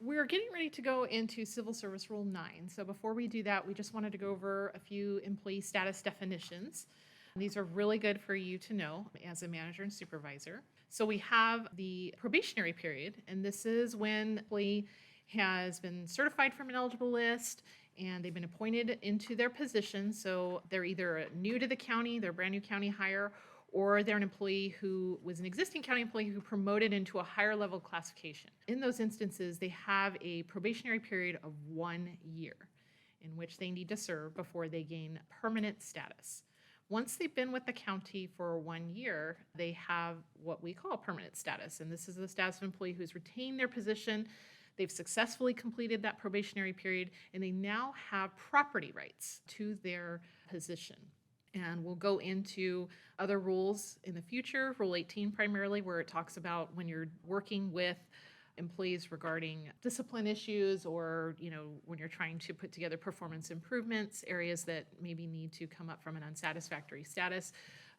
we're getting ready to go into Civil Service Rule 9. So before we do that, we just wanted to go over a few employee status definitions. These are really good for you to know as a manager and supervisor. So we have the probationary period, and this is when the employee has been certified from an eligible list and they've been appointed into their position. So they're either new to the county, they're a brand new county hire, or they're an employee who was an existing county employee who promoted into a higher level classification. In those instances, they have a probationary period of 1 year in which they need to serve before they gain permanent status. Once they've been with the county for 1 year, they have what we call permanent status. And this is the status of an employee who's retained their position, they've successfully completed that probationary period, and they now have property rights to their position. And we'll go into other rules in the future, Rule 18 primarily, where it talks about when you're working with employees regarding discipline issues or, when you're trying to put together performance improvements, areas that maybe need to come up from an unsatisfactory status.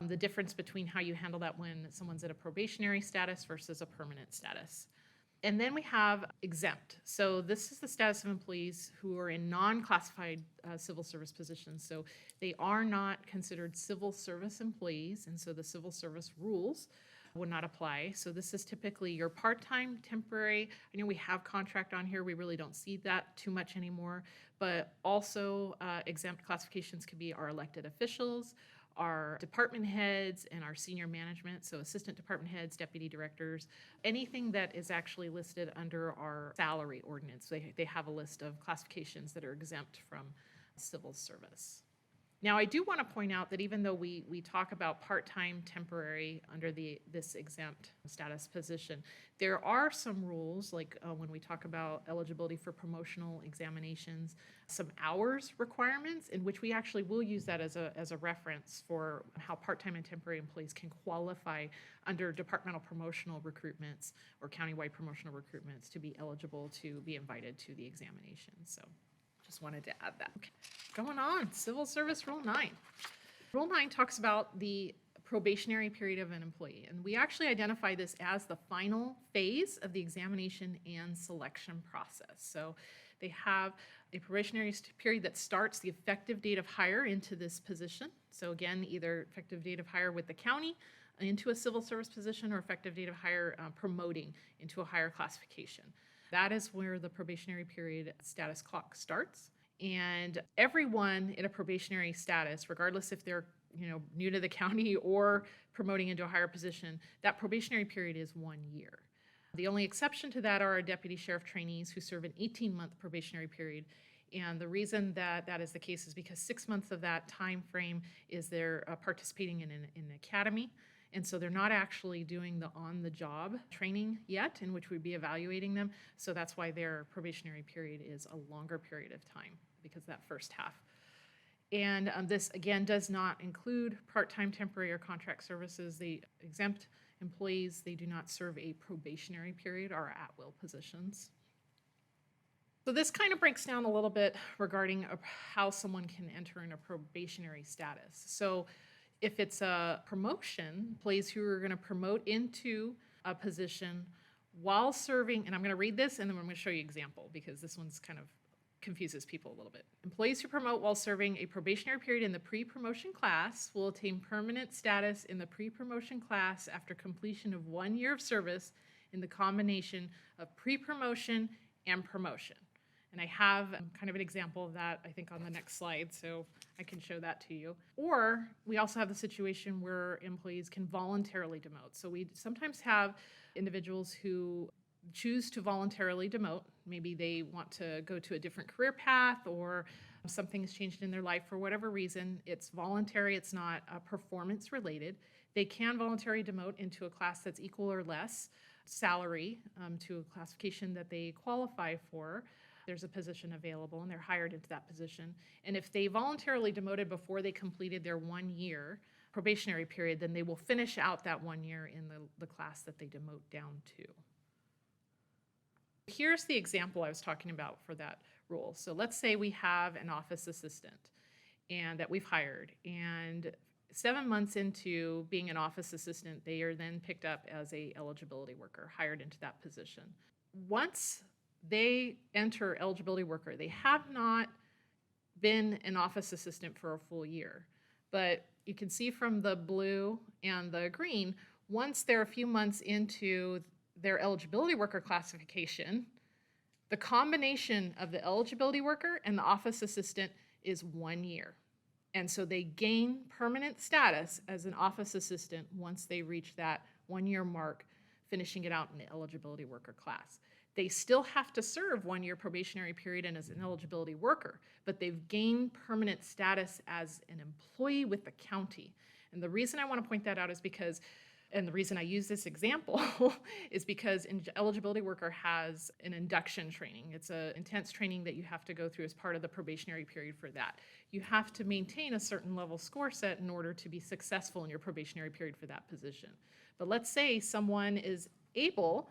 The difference between how you handle that when someone's at a probationary status versus a permanent status. And then we have exempt. So this is the status of employees who are in non-classified civil service positions. So they are not considered civil service employees, and so the civil service rules would not apply. So this is typically your part-time, temporary. I know we have contract on here. We really don't see that too much anymore. But also exempt classifications could be our elected officials, our department heads, and our senior management, so assistant department heads, deputy directors, anything that is actually listed under our salary ordinance. They have a list of classifications that are exempt from civil service. Now, I do want to point out that even though we talk about part-time, temporary under this exempt status position, there are some rules, like when we talk about eligibility for promotional examinations, some hours requirements, in which we actually will use that as a reference for how part-time and temporary employees can qualify under departmental promotional recruitments or countywide promotional recruitments to be eligible to be invited to the examination. So just wanted to add that. Okay. Going on, Civil Service Rule 9. Rule 9 talks about the probationary period of an employee, and we actually identify this as the final phase of the examination and selection process. So they have a probationary period that starts the effective date of hire into this position. So again, either effective date of hire with the county into a civil service position or effective date of hire promoting into a higher classification. That is where the probationary period status clock starts. And everyone in a probationary status, regardless if they're new to the county or promoting into a higher position, that probationary period is 1 year. The only exception to that are our deputy sheriff trainees who serve an 18-month probationary period. And the reason that that is the case is because 6 months of that time frame is they're participating in an academy. And so they're not actually doing the on-the-job training yet, in which we'd be evaluating them. So that's why their probationary period is a longer period of time, because that first half. And this, again, does not include part-time, temporary, or contract services. The exempt employees, they do not serve a probationary period or at-will positions. So this kind of breaks down a little bit regarding how someone can enter in a probationary status. So if it's a promotion, employees who are going to promote into a position while serving, and I'm going to read this and then I'm going to show you an example because this one's kind of confuses people a little bit. Employees who promote while serving a probationary period in the pre-promotion class will attain permanent status in the pre-promotion class after completion of 1 year of service in the combination of pre-promotion and promotion. And I have kind of an example of that, I think, on the next slide, so I can show that to you. Or we also have the situation where employees can voluntarily demote. So we sometimes have individuals who choose to voluntarily demote. Maybe they want to go to a different career path or something has changed in their life for whatever reason. It's voluntary, it's not performance related. They can voluntarily demote into a class that's equal or less salary to a classification that they qualify for. There's a position available and they're hired into that position. And if they voluntarily demoted before they completed their 1 year probationary period, then they will finish out that 1 year in the class that they demote down to. Here's the example I was talking about for that rule. So let's say we have an office assistant and that we've hired, and 7 months into being an office assistant, they are then picked up as a eligibility worker, hired into that position. Once they enter eligibility worker, they have not been an office assistant for a full year. But you can see from the blue and the green, once they're a few months into their eligibility worker classification, the combination of the eligibility worker and the office assistant is 1 year. And so they gain permanent status as an office assistant once they reach that 1 year mark, finishing it out in the eligibility worker class. They still have to serve 1 year probationary period and as an eligibility worker, but they've gained permanent status as an employee with the county. And the reason I want to point that out is because, and the reason I use this example is because eligibility worker has an induction training. It's an intense training that you have to go through as part of the probationary period for that. You have to maintain a certain level score set in order to be successful in your probationary period for that position. But let's say someone is able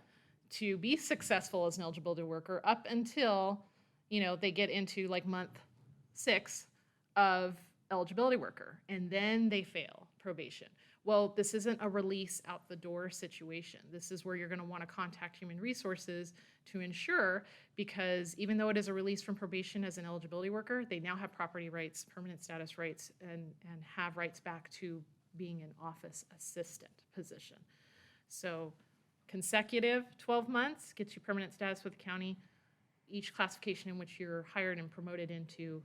to be successful as an eligibility worker up until, they get into like month 6 of eligibility worker, and then they fail probation. Well, this isn't a release out the door situation. This is where you're going to want to contact Human Resources to ensure, because even though it is a release from probation as an eligibility worker, they now have property rights, permanent status rights, and have rights back to being an office assistant position. So consecutive 12 months gets you permanent status with the county. Each classification in which you're hired and promoted into,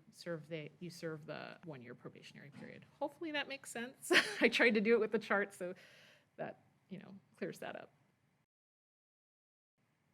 you serve the 1-year probationary period. Hopefully that makes sense. I tried to do it with the chart so that, clears that up.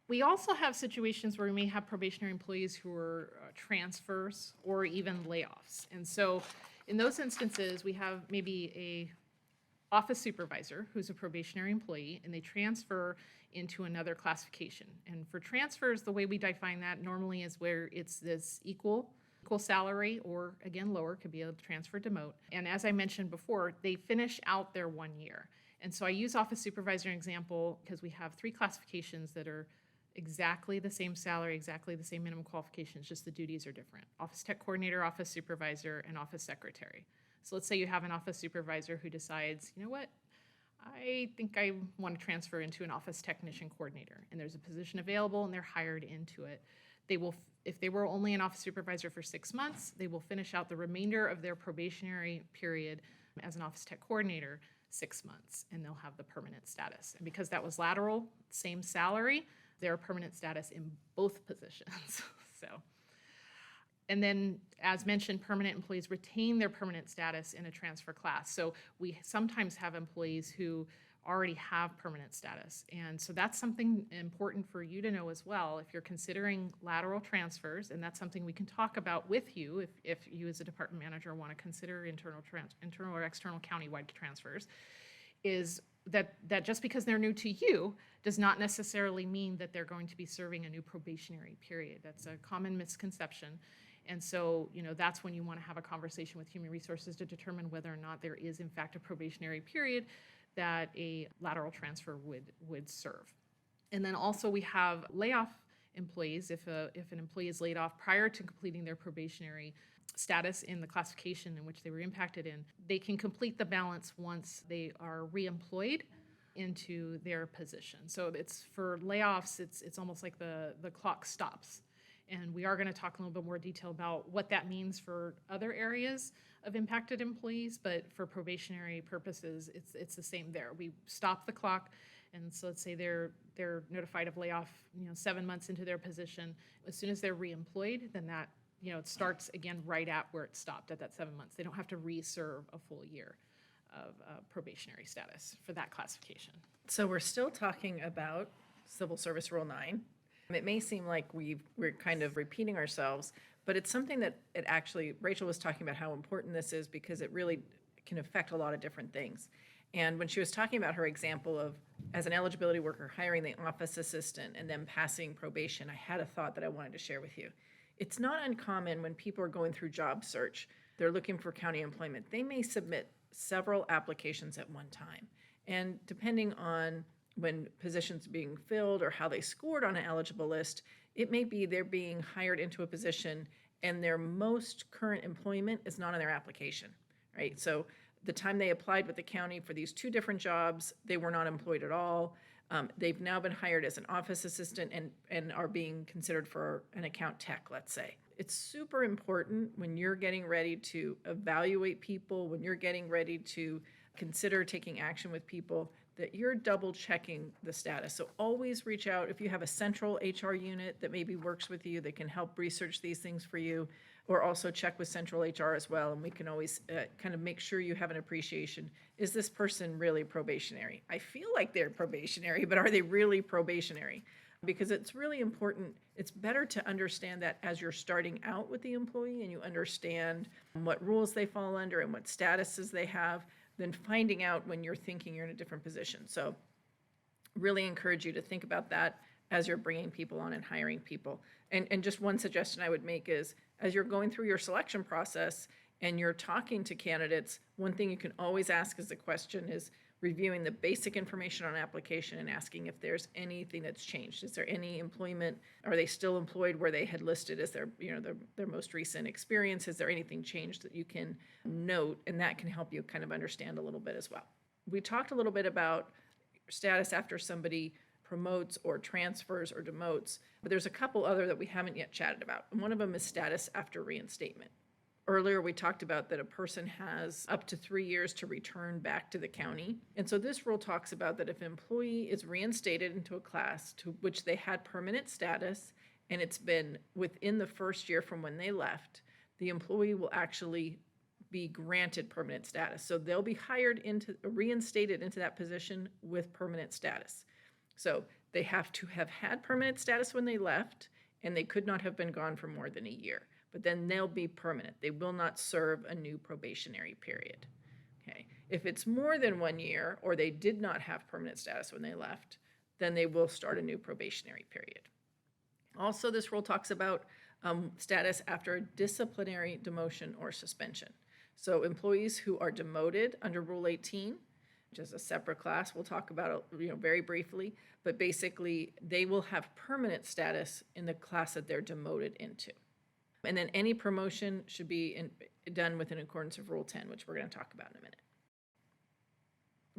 We also have situations where we may have probationary employees who are transfers or even layoffs. And so in those instances, we have maybe a office supervisor who's a probationary employee, and they transfer into another classification. And for transfers, the way we define that normally is where it's this equal salary, or again, lower, could be a transfer demote. And as I mentioned before, they finish out their 1 year. And so I use office supervisor example because we have 3 classifications that are exactly the same salary, exactly the same minimum qualifications, just the duties are different. Office tech coordinator, office supervisor, and office secretary. So let's say you have an office supervisor who decides, you know what, I think I want to transfer into an office technician coordinator, and there's a position available and they're hired into it. They will, if they were only an office supervisor for 6 months, they will finish out the remainder of their probationary period as an office tech coordinator 6 months, and they'll have the permanent status. And because that was lateral, same salary, they're permanent status in both positions. So. And then, as mentioned, permanent employees retain their permanent status in a transfer class. So we sometimes have employees who already have permanent status. And so that's something important for you to know as well if you're considering lateral transfers, and that's something we can talk about with you if you as a department manager want to consider internal or external countywide transfers, is that just because they're new to you does not necessarily mean that they're going to be serving a new probationary period. That's a common misconception. And so, that's when you want to have a conversation with Human Resources to determine whether or not there is, in fact, a probationary period that a lateral transfer would serve. And then also we have layoff employees. If an employee is laid off prior to completing their probationary status in the classification in which they were impacted in, they can complete the balance once they are reemployed into their position. So it's for layoffs, it's almost like the clock stops. And we are going to talk a little bit more detail about what that means for other areas of impacted employees, but for probationary purposes, it's the same there. We stop the clock, and so let's say they're notified of layoff, 7 months into their position. As soon as they're reemployed, then that, it starts again right at where it stopped at that 7 months. They don't have to reserve a full year of probationary status for that classification. So we're still talking about Civil Service Rule 9. It may seem like we're kind of repeating ourselves, but it's something that Rachel was talking about how important this is because it really can affect a lot of different things. And when she was talking about her example of, as an eligibility worker, hiring the office assistant and then passing probation, I had a thought that I wanted to share with you. It's not uncommon when people are going through job search, they're looking for county employment, they may submit several applications at one time. And depending on when positions are being filled or how they scored on an eligible list, it may be they're being hired into a position and their most current employment is not on their application, right? So the time they applied with the county for these 2 different jobs, they were not employed at all. They've now been hired as an office assistant and are being considered for an account tech, let's say. It's super important when you're getting ready to evaluate people, when you're getting ready to consider taking action with people, that you're double checking the status. So always reach out if you have a central HR unit that maybe works with you that can help research these things for you, or also check with central HR as well. And we can always kind of make sure you have an appreciation. Is this person really probationary? I feel like they're probationary, but are they really probationary? Because it's really important. It's better to understand that as you're starting out with the employee and you understand what rules they fall under and what statuses they have, than finding out when you're thinking you're in a different position. So really encourage you to think about that as you're bringing people on and hiring people. And just one suggestion I would make is, as you're going through your selection process and you're talking to candidates, one thing you can always ask as a question is reviewing the basic information on application and asking if there's anything that's changed. Is there any employment? Are they still employed where they had listed as their most recent experience? Is there anything changed that you can note? And that can help you kind of understand a little bit as well. We talked a little bit about status after somebody promotes or transfers or demotes, but there's a couple other that we haven't yet chatted about. And one of them is status after reinstatement. Earlier, we talked about that a person has up to 3 years to return back to the county. And so this rule talks about that if an employee is reinstated into a class to which they had permanent status, and it's been within the first year from when they left, the employee will actually be granted permanent status. So they'll be reinstated into that position with permanent status. So they have to have had permanent status when they left, and they could not have been gone for more than a year. But then they'll be permanent. They will not serve a new probationary period. Okay. If it's more than 1 year, or they did not have permanent status when they left, then they will start a new probationary period. Also, this rule talks about status after a disciplinary demotion or suspension. So employees who are demoted under Rule 18, which is a separate class, we'll talk about it, very briefly, but basically they will have permanent status in the class that they're demoted into. And then any promotion should be done within accordance with Rule 10, which we're going to talk about in a minute.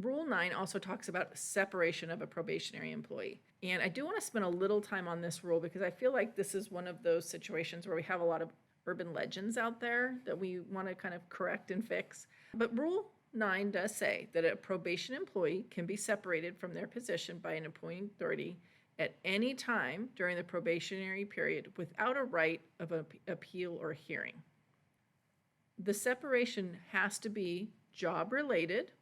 Rule 9 also talks about separation of a probationary employee. And I do want to spend a little time on this rule because I feel like this is one of those situations where we have a lot of urban legends out there that we want to kind of correct and fix. But Rule 9 does say that a probation employee can be separated from their position by an appointing authority at any time during the probationary period without a right of appeal or hearing. The separation has to be job-related.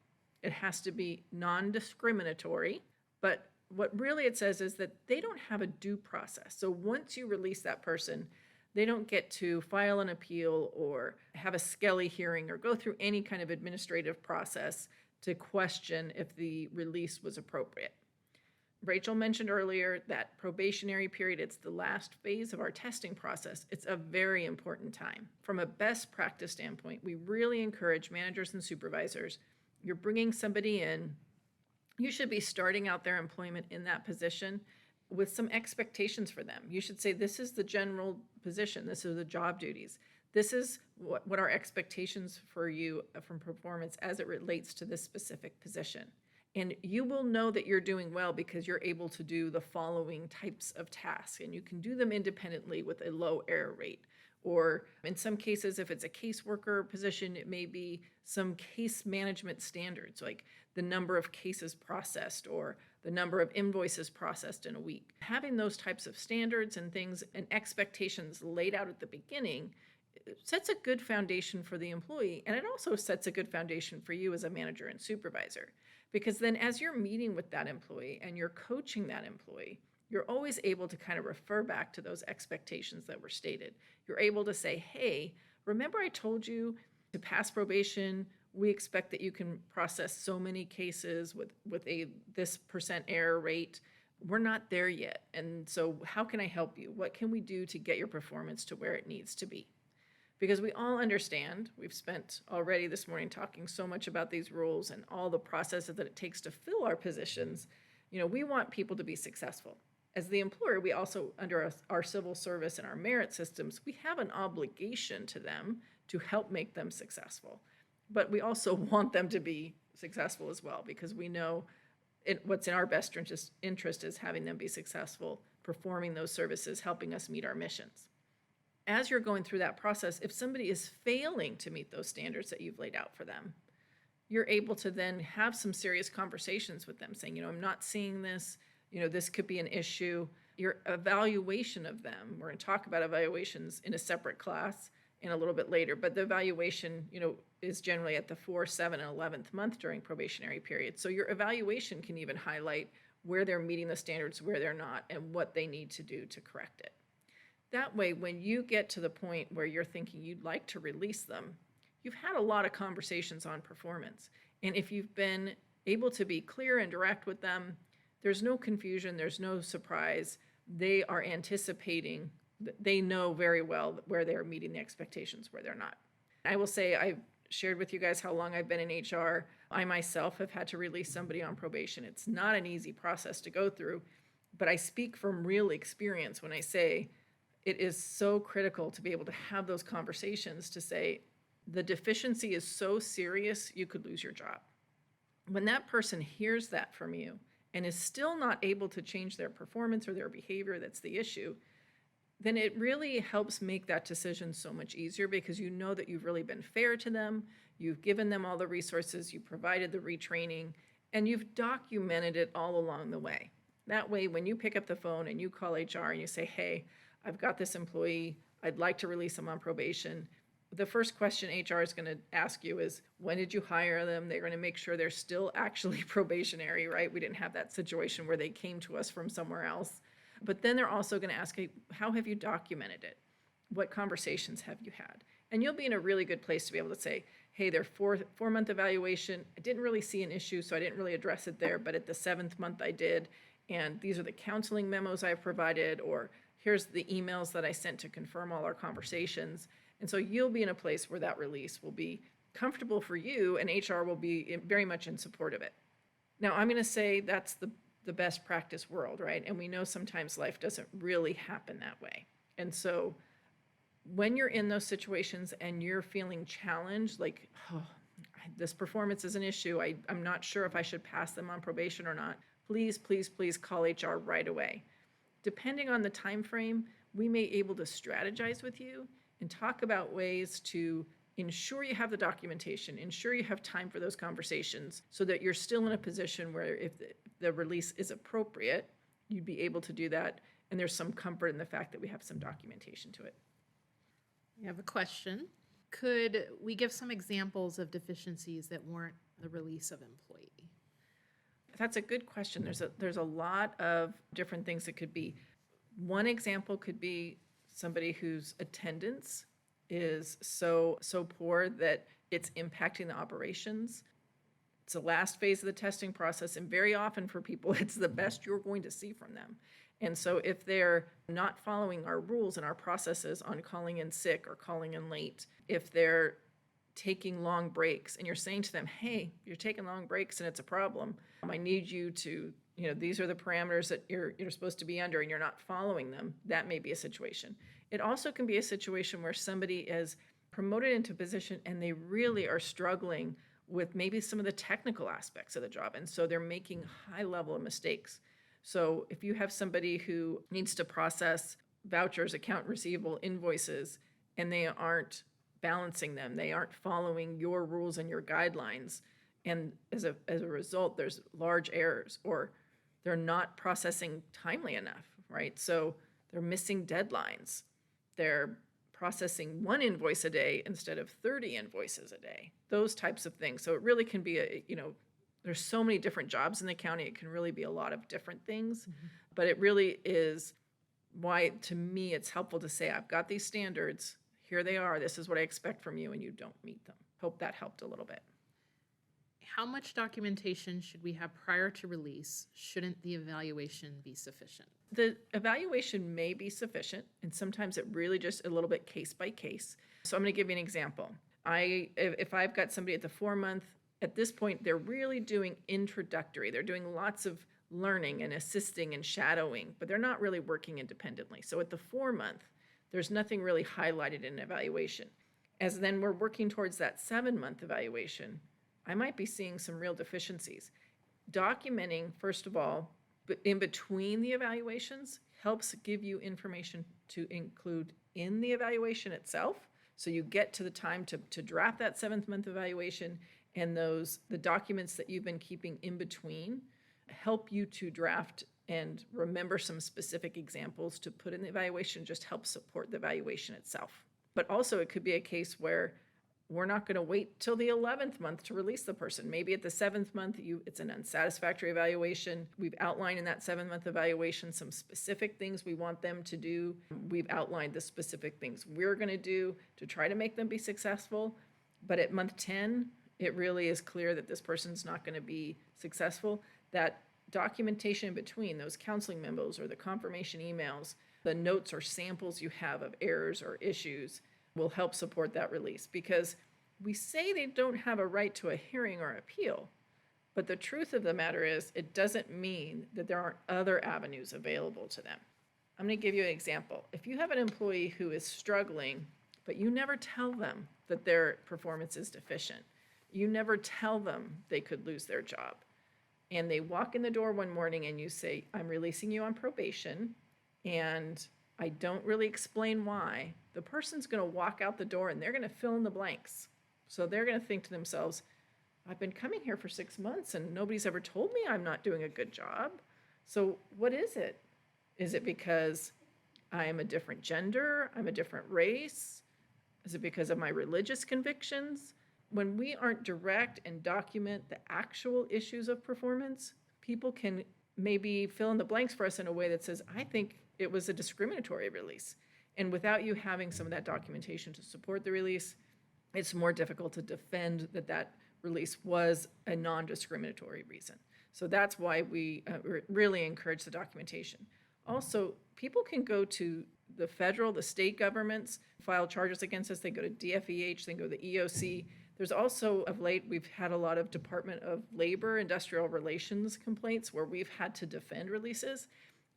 It has to be non-discriminatory. But what really it says is that they don't have a due process. So once you release that person, they don't get to file an appeal or have a Skelly hearing or go through any kind of administrative process to question if the release was appropriate. Rachel mentioned earlier that probationary period, it's the last phase of our testing process. It's a very important time. From a best practice standpoint, we really encourage managers and supervisors, you're bringing somebody in, you should be starting out their employment in that position with some expectations for them. You should say, this is the general position, this is the job duties. This is what our expectations for you from performance as it relates to this specific position. And you will know that you're doing well because you're able to do the following types of tasks, and you can do them independently with a low error rate. Or in some cases, if it's a caseworker position, it may be some case management standards, like the number of cases processed or the number of invoices processed in a week. Having those types of standards and things and expectations laid out at the beginning sets a good foundation for the employee, and it also sets a good foundation for you as a manager and supervisor. Because then as you're meeting with that employee and you're coaching that employee, you're always able to kind of refer back to those expectations that were stated. You're able to say, hey, remember I told you to pass probation, we expect that you can process so many cases with this % error rate. We're not there yet. And so how can I help you? What can we do to get your performance to where it needs to be? Because we all understand, we've spent already this morning talking so much about these rules and all the processes that it takes to fill our positions. We want people to be successful. As the employer, we also, under our civil service and our merit systems, we have an obligation to them to help make them successful. But we also want them to be successful as well, because we know what's in our best interest is having them be successful, performing those services, helping us meet our missions. As you're going through that process, if somebody is failing to meet those standards that you've laid out for them, you're able to then have some serious conversations with them saying, I'm not seeing this, this could be an issue. Your evaluation of them, we're going to talk about evaluations in a separate class in a little bit later, but the evaluation, is generally at the 4th, 7th, and 11th month during probationary period. So your evaluation can even highlight where they're meeting the standards, where they're not, and what they need to do to correct it. That way, when you get to the point where you're thinking you'd like to release them, you've had a lot of conversations on performance. And if you've been able to be clear and direct with them, there's no confusion, there's no surprise. They are anticipating, they know very well where they're meeting the expectations, where they're not. I will say, I've shared with you guys how long I've been in HR. I myself have had to release somebody on probation. It's not an easy process to go through, but I speak from real experience when I say, it is so critical to be able to have those conversations to say, the deficiency is so serious, you could lose your job. When that person hears that from you and is still not able to change their performance or their behavior, that's the issue, then it really helps make that decision so much easier because you know that you've really been fair to them, you've given them all the resources, you provided the retraining, and you've documented it all along the way. That way, when you pick up the phone and you call HR and you say, hey, I've got this employee, I'd like to release them on probation, the first question HR is going to ask you is, when did you hire them? They're going to make sure they're still actually probationary, right? We didn't have that situation where they came to us from somewhere else. But then they're also going to ask you, how have you documented it? What conversations have you had? And you'll be in a really good place to be able to say, hey, their four-month evaluation, I didn't really see an issue, so I didn't really address it there, but at the 7th month I did, and these are the counseling memos I've provided, or here's the emails that I sent to confirm all our conversations. And so you'll be in a place where that release will be comfortable for you, and HR will be very much in support of it. Now, I'm going to say that's the best practice world, right? And we know sometimes life doesn't really happen that way. And so when you're in those situations and you're feeling challenged, like, oh, this performance is an issue, I'm not sure if I should pass them on probation or not, please, please, please call HR right away. Depending on the time frame, we may be able to strategize with you and talk about ways to ensure you have the documentation, ensure you have time for those conversations so that you're still in a position where if the release is appropriate, you'd be able to do that. And there's some comfort in the fact that we have some documentation to it. I have a question. Could we give some examples of deficiencies that warrant the release of employee? That's a good question. There's a lot of different things it could be. One example could be somebody whose attendance is so poor that it's impacting the operations. It's the last phase of the testing process, and very often for people, it's the best you're going to see from them. And so if they're not following our rules and our processes on calling in sick or calling in late, if they're taking long breaks and you're saying to them, hey, you're taking long breaks and it's a problem, I need you to, these are the parameters that you're supposed to be under and you're not following them, that may be a situation. It also can be a situation where somebody is promoted into a position and they really are struggling with maybe some of the technical aspects of the job. And so they're making high level of mistakes. So if you have somebody who needs to process vouchers, account receivable, invoices, and they aren't balancing them, they aren't following your rules and your guidelines, and as a result, there's large errors, or they're not processing timely enough, right? So they're missing deadlines. They're processing one invoice a day instead of 30 invoices a day, those types of things. So it really can be there's so many different jobs in the county, it can really be a lot of different things. Mm-hmm. But it really is why, to me, it's helpful to say, I've got these standards, here they are, this is what I expect from you, and you don't meet them. Hope that helped a little bit. How much documentation should we have prior to release? Shouldn't the evaluation be sufficient? The evaluation may be sufficient, and sometimes it really just a little bit case by case. So I'm going to give you an example. If I've got somebody at the 4-month, at this point, they're really doing introductory. They're doing lots of learning and assisting and shadowing, but they're not really working independently. So at the 4-month, there's nothing really highlighted in evaluation. As then we're working towards that 7-month evaluation, I might be seeing some real deficiencies. Documenting, first of all, in between the evaluations helps give you information to include in the evaluation itself. So you get to the time to draft that 7th month evaluation, and the documents that you've been keeping in between help you to draft and remember some specific examples to put in the evaluation, just help support the evaluation itself. But also it could be a case where we're not going to wait till the 11th month to release the person. Maybe at the 7th month, it's an unsatisfactory evaluation. We've outlined in that 7-month evaluation some specific things we want them to do. We've outlined the specific things we're going to do to try to make them be successful. But at month 10, it really is clear that this person's not going to be successful. That documentation in between, those counseling memos or the confirmation emails, the notes or samples you have of errors or issues will help support that release, because we say they don't have a right to a hearing or appeal, but the truth of the matter is it doesn't mean that there aren't other avenues available to them. I'm going to give you an example. If you have an employee who is struggling, but you never tell them that their performance is deficient, You never tell them they could lose their job. And they walk in the door one morning and you say, I'm releasing you on probation, and I don't really explain why. The person's going to walk out the door and they're going to fill in the blanks. So they're going to think to themselves, I've been coming here for 6 months and nobody's ever told me I'm not doing a good job. So what is it? Is it because I am a different gender? I'm a different race? Is it because of my religious convictions? When we aren't direct and document the actual issues of performance, people can maybe fill in the blanks for us in a way that says, I think it was a discriminatory release. And without you having some of that documentation to support the release, it's more difficult to defend that release was a non-discriminatory reason. So that's why we really encourage the documentation. Also, people can go to the federal, the state governments, file charges against us. They go to DFEH, they go to the EOC. There's also, of late, we've had a lot of Department of Labor, Industrial Relations complaints where we've had to defend releases.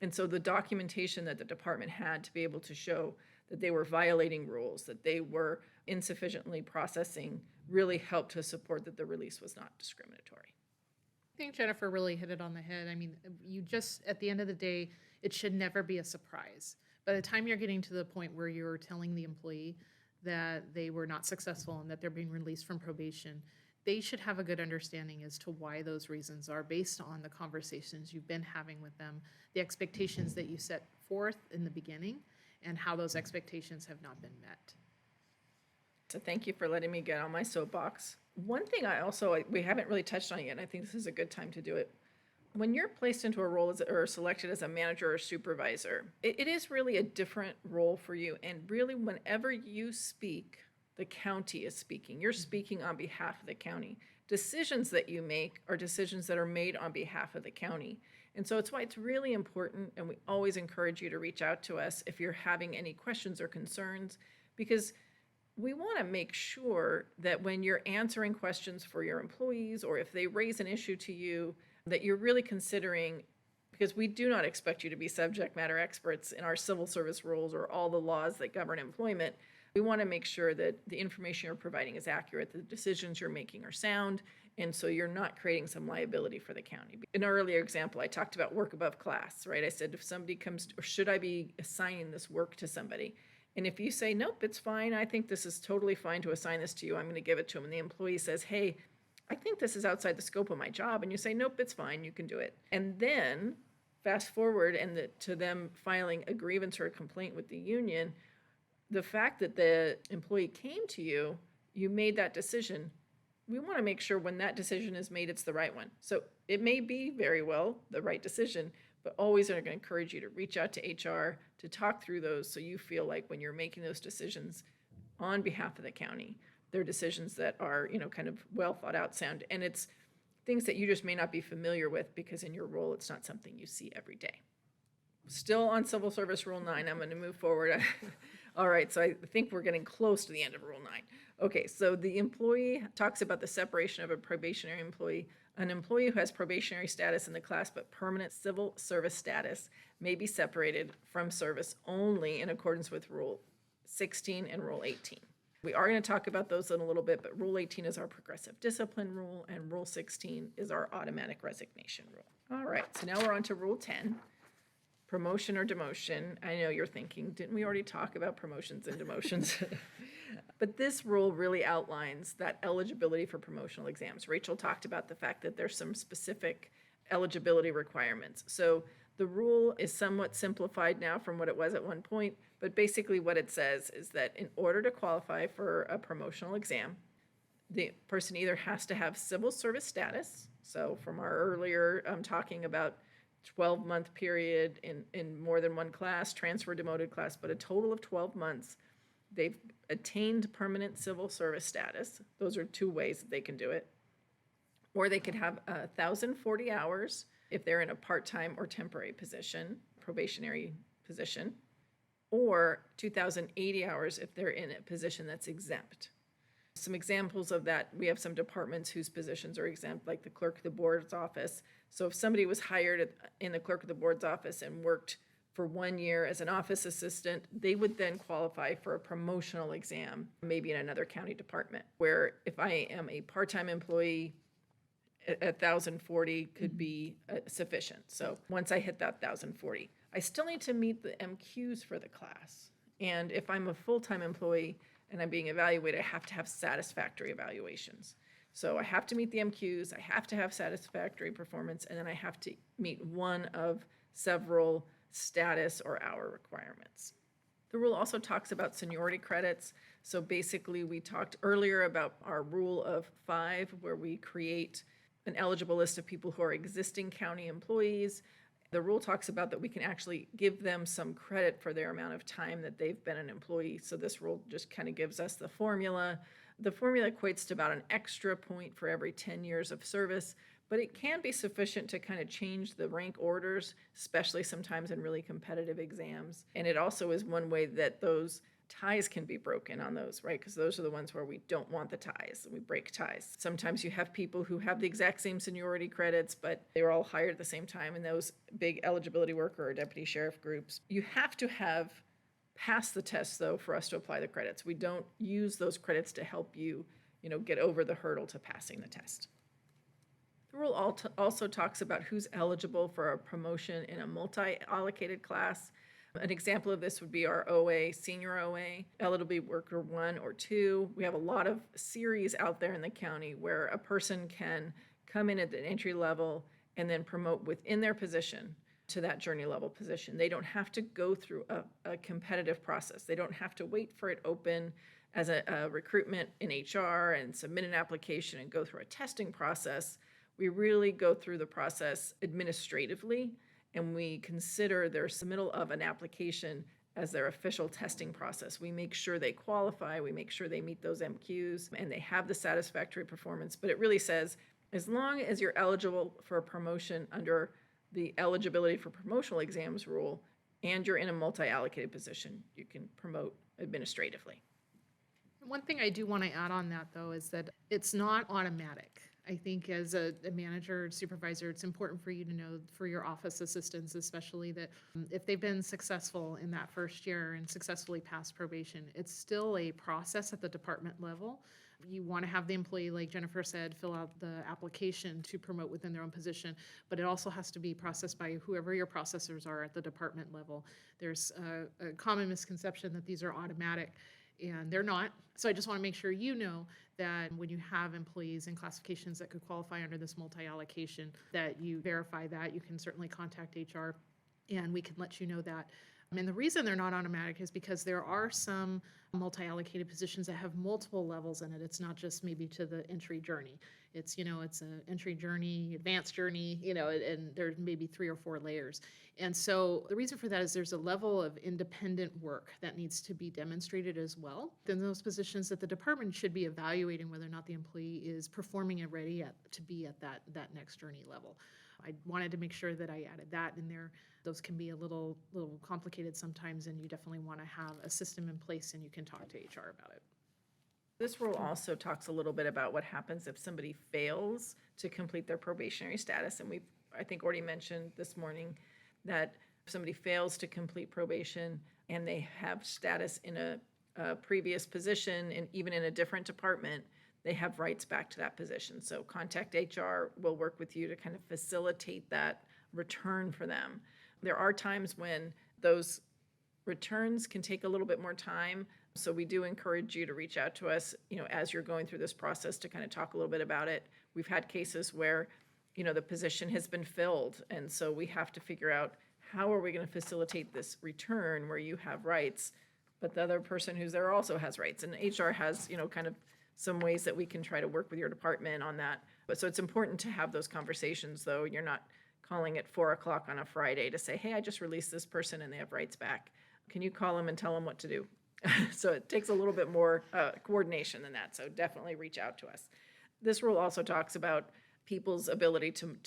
And so the documentation that the department had to be able to show that they were violating rules, that they were insufficiently processing, really helped to support that the release was not discriminatory. I think Jennifer really hit it on the head. I mean, you just, at the end of the day, it should never be a surprise. By the time you're getting to the point where you're telling the employee that they were not successful and that they're being released from probation, they should have a good understanding as to why those reasons are based on the conversations you've been having with them, the expectations that you set forth in the beginning, and how those expectations have not been met. So thank you for letting me get on my soapbox. One thing we haven't really touched on yet, and I think this is a good time to do it. When you're placed into a role or selected as a manager or supervisor, it is really a different role for you. And really, whenever you speak, the county is speaking. You're speaking on behalf of the county. Decisions that you make are decisions that are made on behalf of the county. And so it's why it's really important, and we always encourage you to reach out to us if you're having any questions or concerns, because we want to make sure that when you're answering questions for your employees, or if they raise an issue to you, that you're really considering, because we do not expect you to be subject matter experts in our civil service rules or all the laws that govern employment. We want to make sure that the information you're providing is accurate, the decisions you're making are sound, and so you're not creating some liability for the county. In an earlier example, I talked about work above class, right? I said, if somebody comes, or should I be assigning this work to somebody? And if you say, nope, it's fine, I think this is totally fine to assign this to you, I'm going to give it to them, and the employee says, hey, I think this is outside the scope of my job, and you say, nope, it's fine, you can do it. And then fast forward to them filing a grievance or a complaint with the union, the fact that the employee came to you, you made that decision. We want to make sure when that decision is made, it's the right one. So it may be very well the right decision, but always are going to encourage you to reach out to HR to talk through those, so you feel like when you're making those decisions on behalf of the county, they're decisions that are, kind of well thought out, sound, and it's things that you just may not be familiar with because in your role, it's not something you see every day. Still on Civil Service Rule 9, I'm going to move forward. All right, so I think we're getting close to the end of Rule 9. Okay, so the employee talks about the separation of a probationary employee. An employee who has probationary status in the class but permanent civil service status may be separated from service only in accordance with Rule 16 and Rule 18. We are going to talk about those in a little bit, but Rule 18 is our progressive discipline rule, and Rule 16 is our automatic resignation rule. All right, so now we're on to Rule 10. Promotion or demotion. I know you're thinking, didn't we already talk about promotions and demotions? But this rule really outlines that eligibility for promotional exams. Rachel talked about the fact that there's some specific eligibility requirements. So the rule is somewhat simplified now from what it was at one point, but basically what it says is that in order to qualify for a promotional exam, the person either has to have civil service status, so from our earlier talking about 12-month period in more than one class, transfer demoted class, but a total of 12 months, they've attained permanent civil service status. Those are two ways that they can do it. Or they could have 1,040 hours if they're in a part-time or temporary position, probationary position, or 2,080 hours if they're in a position that's exempt. Some examples of that, we have some departments whose positions are exempt, like the clerk of the board's office. So if somebody was hired in the clerk of the board's office and worked for 1 year as an office assistant, they would then qualify for a promotional exam, maybe in another county department, where if I am a part-time employee, 1,040 could be sufficient. So once I hit that 1,040, I still need to meet the MQs for the class. And if I'm a full-time employee and I'm being evaluated, I have to have satisfactory evaluations. So I have to meet the MQs, I have to have satisfactory performance, and then I have to meet one of several status or hour requirements. The rule also talks about seniority credits. So basically, we talked earlier about our rule of 5, where we create an eligible list of people who are existing county employees. The rule talks about that we can actually give them some credit for their amount of time that they've been an employee. So this rule just kind of gives us the formula. The formula equates to about an extra point for every 10 years of service, but it can be sufficient to kind of change the rank orders, especially sometimes in really competitive exams. And it also is one way that those ties can be broken on those, right? Because those are the ones where we don't want the ties. We break ties. Sometimes you have people who have the exact same seniority credits, but they were all hired at the same time in those big eligibility worker or deputy sheriff groups. You have to have passed the test, though, for us to apply the credits. We don't use those credits to help you, get over the hurdle to passing the test. The rule also talks about who's eligible for a promotion in a multi-allocated class. An example of this would be our OA, senior OA, eligibility worker 1 or 2. We have a lot of series out there in the county where a person can come in at an entry level and then promote within their position to that journey level position. They don't have to go through a competitive process. They don't have to wait for it open as a recruitment in HR and submit an application and go through a testing process. We really go through the process administratively, and we consider their submittal of an application as their official testing process. We make sure they qualify, we make sure they meet those MQs, and they have the satisfactory performance. But it really says, as long as you're eligible for a promotion under the eligibility for promotional exams rule, and you're in a multi-allocated position, you can promote administratively. One thing I do want to add on that, though, is that it's not automatic. I think as a manager or supervisor, it's important for you to know, for your office assistants especially, that if they've been successful in that first year and successfully passed probation, it's still a process at the department level. You want to have the employee, like Jennifer said, fill out the application to promote within their own position, but it also has to be processed by whoever your processors are at the department level. There's a common misconception that these are automatic, and they're not. So I just want to make sure you know that when you have employees and classifications that could qualify under this multi-allocation, that you verify that. You can certainly contact HR, and we can let you know that. And the reason they're not automatic is because there are some multi-allocated positions that have multiple levels in it. It's not just maybe to the entry journey. It's, it's an entry journey, advanced journey, and there's maybe 3 or 4 layers. And so the reason for that is there's a level of independent work that needs to be demonstrated as well. Then those positions that the department should be evaluating whether or not the employee is performing and ready to be at that next journey level. I wanted to make sure that I added that in there. Those can be a little complicated sometimes, and you definitely want to have a system in place, and you can talk to HR about it. This rule also talks a little bit about what happens if somebody fails to complete their probationary status. And I think, already mentioned this morning that if somebody fails to complete probation and they have status in a previous position and even in a different department, they have rights back to that position. So contact HR, will work with you to kind of facilitate that return for them. There are times when those returns can take a little bit more time. So we do encourage you to reach out to us, as you're going through this process, to kind of talk a little bit about it. We've had cases where, the position has been filled. And so we have to figure out, how are we going to facilitate this return where you have rights, but the other person who's there also has rights. And HR has, kind of some ways that we can try to work with your department on that. But so it's important to have those conversations, though. You're not calling at 4:00 on a Friday to say, hey, I just released this person and they have rights back. Can you call them and tell them what to do? So it takes a little bit more coordination than that. So definitely reach out to us. This rule also talks about people's ability to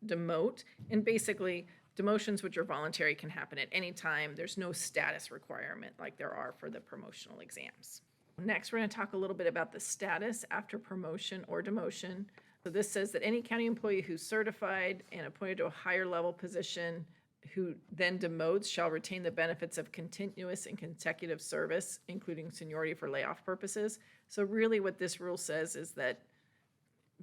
demote. And basically, demotions, which are voluntary, can happen at any time. There's no status requirement like there are for the promotional exams. Next, we're going to talk a little bit about the status after promotion or demotion. So this says that any county employee who's certified and appointed to a higher level position, who then demotes shall retain the benefits of continuous and consecutive service, including seniority for layoff purposes. So really what this rule says is that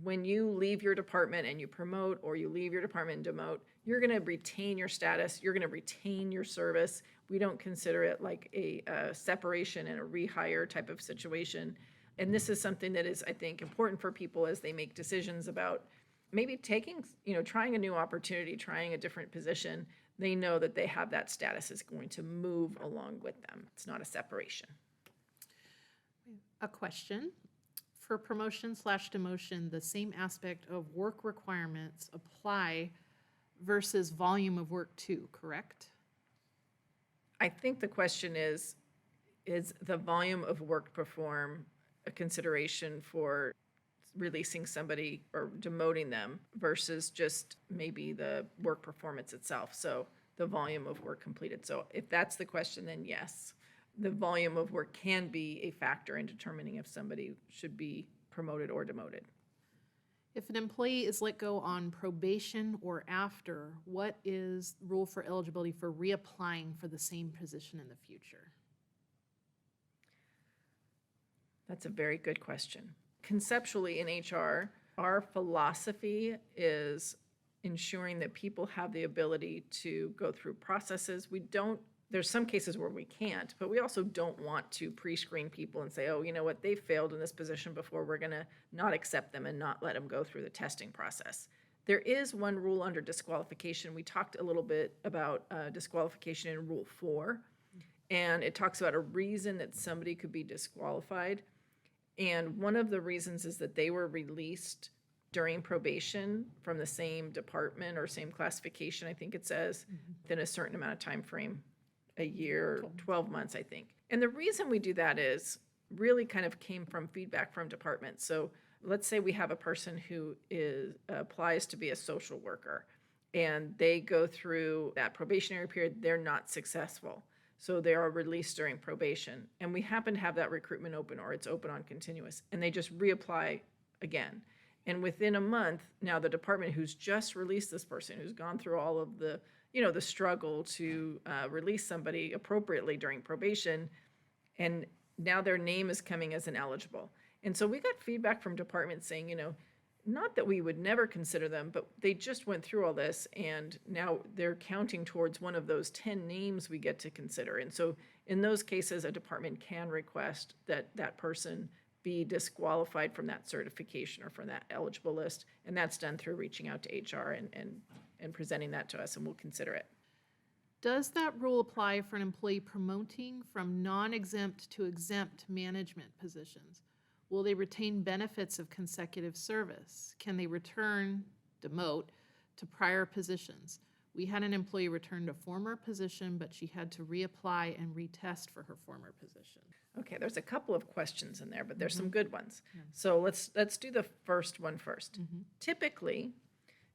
when you leave your department and you promote, or you leave your department and demote, you're going to retain your status, you're going to retain your service. We don't consider it like a separation and a rehire type of situation. And this is something that is, I think, important for people as they make decisions about maybe taking, trying a new opportunity, trying a different position. They know that they have that status is going to move along with them. It's not a separation. A question. For promotion/demotion, the same aspect of work requirements apply versus volume of work too, correct? I think the question is the volume of work performed a consideration for releasing somebody or demoting them versus just maybe the work performance itself? So the volume of work completed. So if that's the question, then yes, the volume of work can be a factor in determining if somebody should be promoted or demoted. If an employee is let go on probation or after, what is the rule for eligibility for reapplying for the same position in the future? That's a very good question. Conceptually in HR, our philosophy is ensuring that people have the ability to go through processes. There's some cases where we can't, but we also don't want to pre-screen people and say, oh, you know what, they failed in this position before, we're gonna not accept them and not let them go through the testing process. There is one rule under disqualification. We talked a little bit about disqualification in Rule 4, and it talks about a reason that somebody could be disqualified. And one of the reasons is that they were released during probation from the same department or same classification, I think it says, within a certain amount of time frame. A year, 12 months, I think. And the reason we do that is really kind of came from feedback from departments. So let's say we have a person who applies to be a social worker, and they go through that probationary period, they're not successful. So they are released during probation. And we happen to have that recruitment open, or it's open on continuous, and they just reapply again. And within a month, now the department who's just released this person, who's gone through all of the the struggle to release somebody appropriately during probation, and now their name is coming as ineligible. And so we got feedback from departments saying, not that we would never consider them, but they just went through all this, and now they're counting towards one of those 10 names we get to consider. And so in those cases, a department can request that that person be disqualified from that certification or from that eligible list, and that's done through reaching out to HR and presenting that to us, and we'll consider it. Does that rule apply for an employee promoting from non-exempt to exempt management positions? Will they retain benefits of consecutive service? Can they demote to prior positions? We had an employee return to former position, but she had to reapply and retest for her former position. Okay, there's a couple of questions in there, but there's some good ones. Yeah. So let's do the first one first. Typically,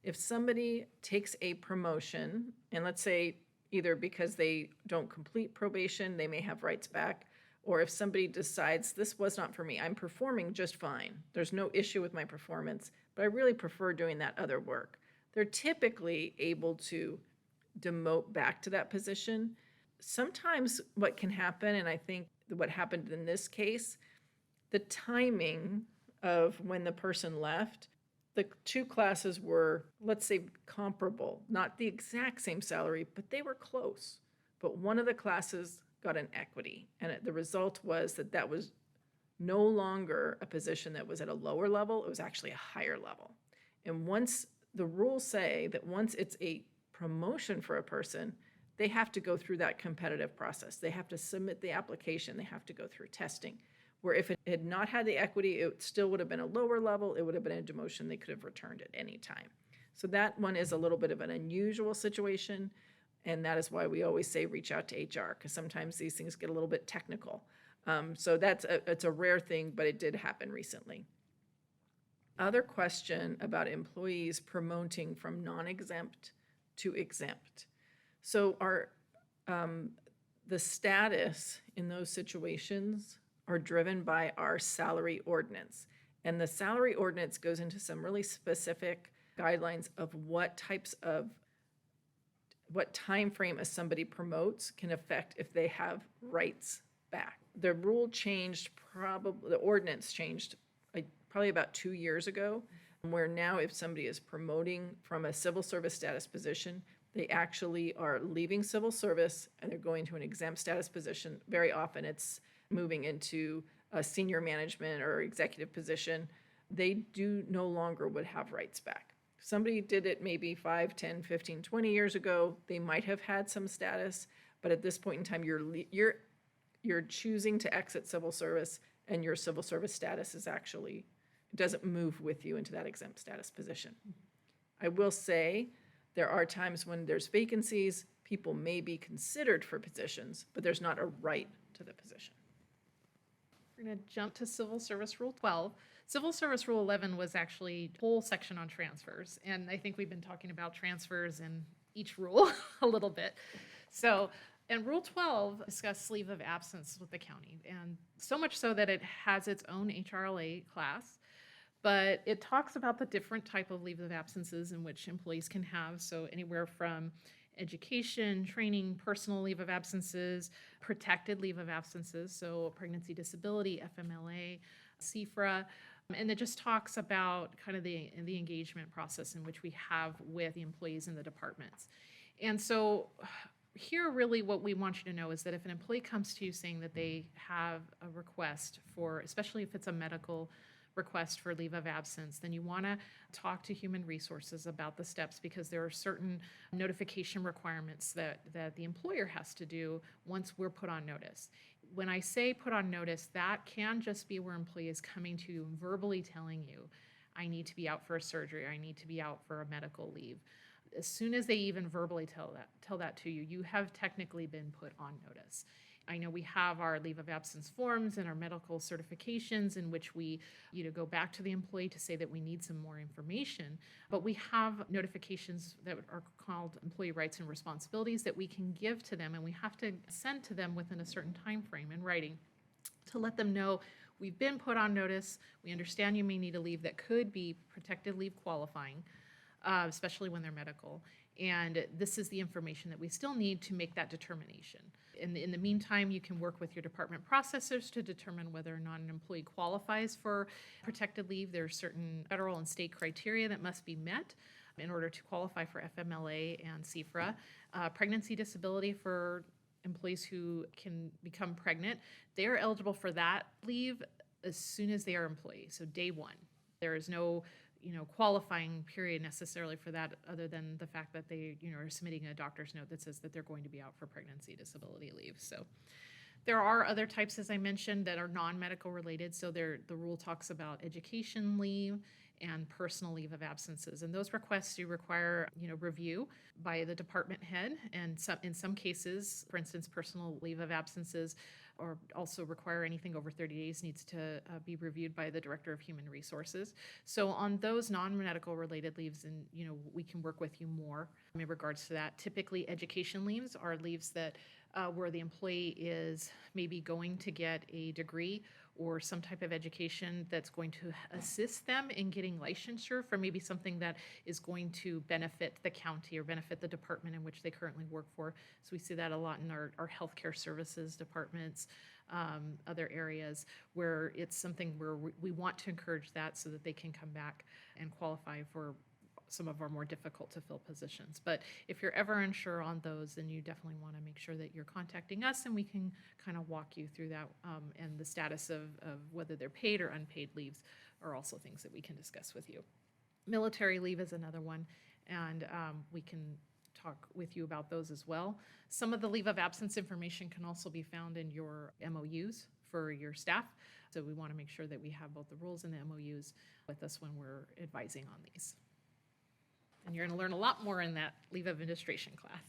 if somebody takes a promotion, and let's say either because they don't complete probation, they may have rights back, or if somebody decides this was not for me, I'm performing just fine, there's no issue with my performance, but I really prefer doing that other work, they're typically able to demote back to that position. Sometimes what can happen, and I think what happened in this case, the timing of when the person left, the two classes were, let's say, comparable, not the exact same salary, but they were close. But one of the classes got an equity, and the result was that was no longer a position that was at a lower level, it was actually a higher level. And once the rules say that once it's a promotion for a person, they have to go through that competitive process. They have to submit the application, they have to go through testing. Where if it had not had the equity, it still would have been a lower level, it would have been a demotion, they could have returned at any time. So that one is a little bit of an unusual situation, and that is why we always say reach out to HR, because sometimes these things get a little bit technical. So it's a rare thing, but it did happen recently. Other question about employees promoting from non-exempt to exempt. So the status in those situations are driven by our salary ordinance. And the salary ordinance goes into some really specific guidelines of what types of what time frame somebody promotes can affect if they have rights back. The rule changed, the ordinance changed probably about 2 years ago, where now if somebody is promoting from a civil service status position, they actually are leaving civil service and they're going to an exempt status position. Very often it's moving into a senior management or executive position. They do no longer would have rights back. Somebody did it maybe 5, 10, 15, 20 years ago, they might have had some status, but at this point in time, you're choosing to exit civil service, and your civil service status is actually, doesn't move with you into that exempt status position. I will say, there are times when there's vacancies, people may be considered for positions, but there's not a right to the position. We're going to jump to Civil Service Rule 12. Civil Service Rule 11 was actually a whole section on transfers, and I think we've been talking about transfers in each rule a little bit. So, and Rule 12 discusses leave of absence with the county, and so much so that it has its own HRLA class, but it talks about the different type of leave of absences in which employees can have, so anywhere from education, training, personal leave of absences, protected leave of absences, so pregnancy, disability, FMLA, CFRA, and it just talks about kind of the engagement process in which we have with the employees in the departments. And so here really what we want you to know is that if an employee comes to you saying that they have a request for, especially if it's a medical request for leave of absence, then you want to talk to Human Resources about the steps, because there are certain notification requirements that the employer has to do once we're put on notice. When I say put on notice, that can just be where employee is coming to you and verbally telling you, I need to be out for a surgery, I need to be out for a medical leave. As soon as they even verbally tell that to you, you have technically been put on notice. I know we have our leave of absence forms and our medical certifications in which we go back to the employee to say that we need some more information, but we have notifications that are called employee rights and responsibilities that we can give to them, and we have to send to them within a certain time frame in writing to let them know we've been put on notice, we understand you may need a leave that could be protected leave qualifying, especially when they're medical. And this is the information that we still need to make that determination. In the meantime, you can work with your department processors to determine whether or not an employee qualifies for protected leave. There are certain federal and state criteria that must be met in order to qualify for FMLA and CFRA. Pregnancy disability for employees who can become pregnant, they are eligible for that leave as soon as they are employees, so day one. There is no qualifying period necessarily for that, other than the fact that they, are submitting a doctor's note that says that they're going to be out for pregnancy disability leave. So there are other types, as I mentioned, that are non-medical related. So the rule talks about education leave and personal leave of absences. And those requests do require, review by the department head. And in some cases, for instance, personal leave of absences or also require anything over 30 days needs to be reviewed by the Director of Human Resources. So on those non-medical related leaves, and we can work with you more in regards to that. Typically, education leaves are leaves that where the employee is maybe going to get a degree or some type of education that's going to assist them in getting licensure for maybe something that is going to benefit the county or benefit the department in which they currently work for. So we see that a lot in our healthcare services departments, other areas where it's something where we want to encourage that so that they can come back and qualify for some of our more difficult to fill positions. But if you're ever unsure on those, then you definitely want to make sure that you're contacting us and we can kind of walk you through that, and the status of whether they're paid or unpaid leaves are also things that we can discuss with you. Military leave is another one, and we can talk with you about those as well. Some of the leave of absence information can also be found in your MOUs for your staff. So we want to make sure that we have both the rules and the MOUs with us when we're advising on these. And you're going to learn a lot more in that leave of administration class.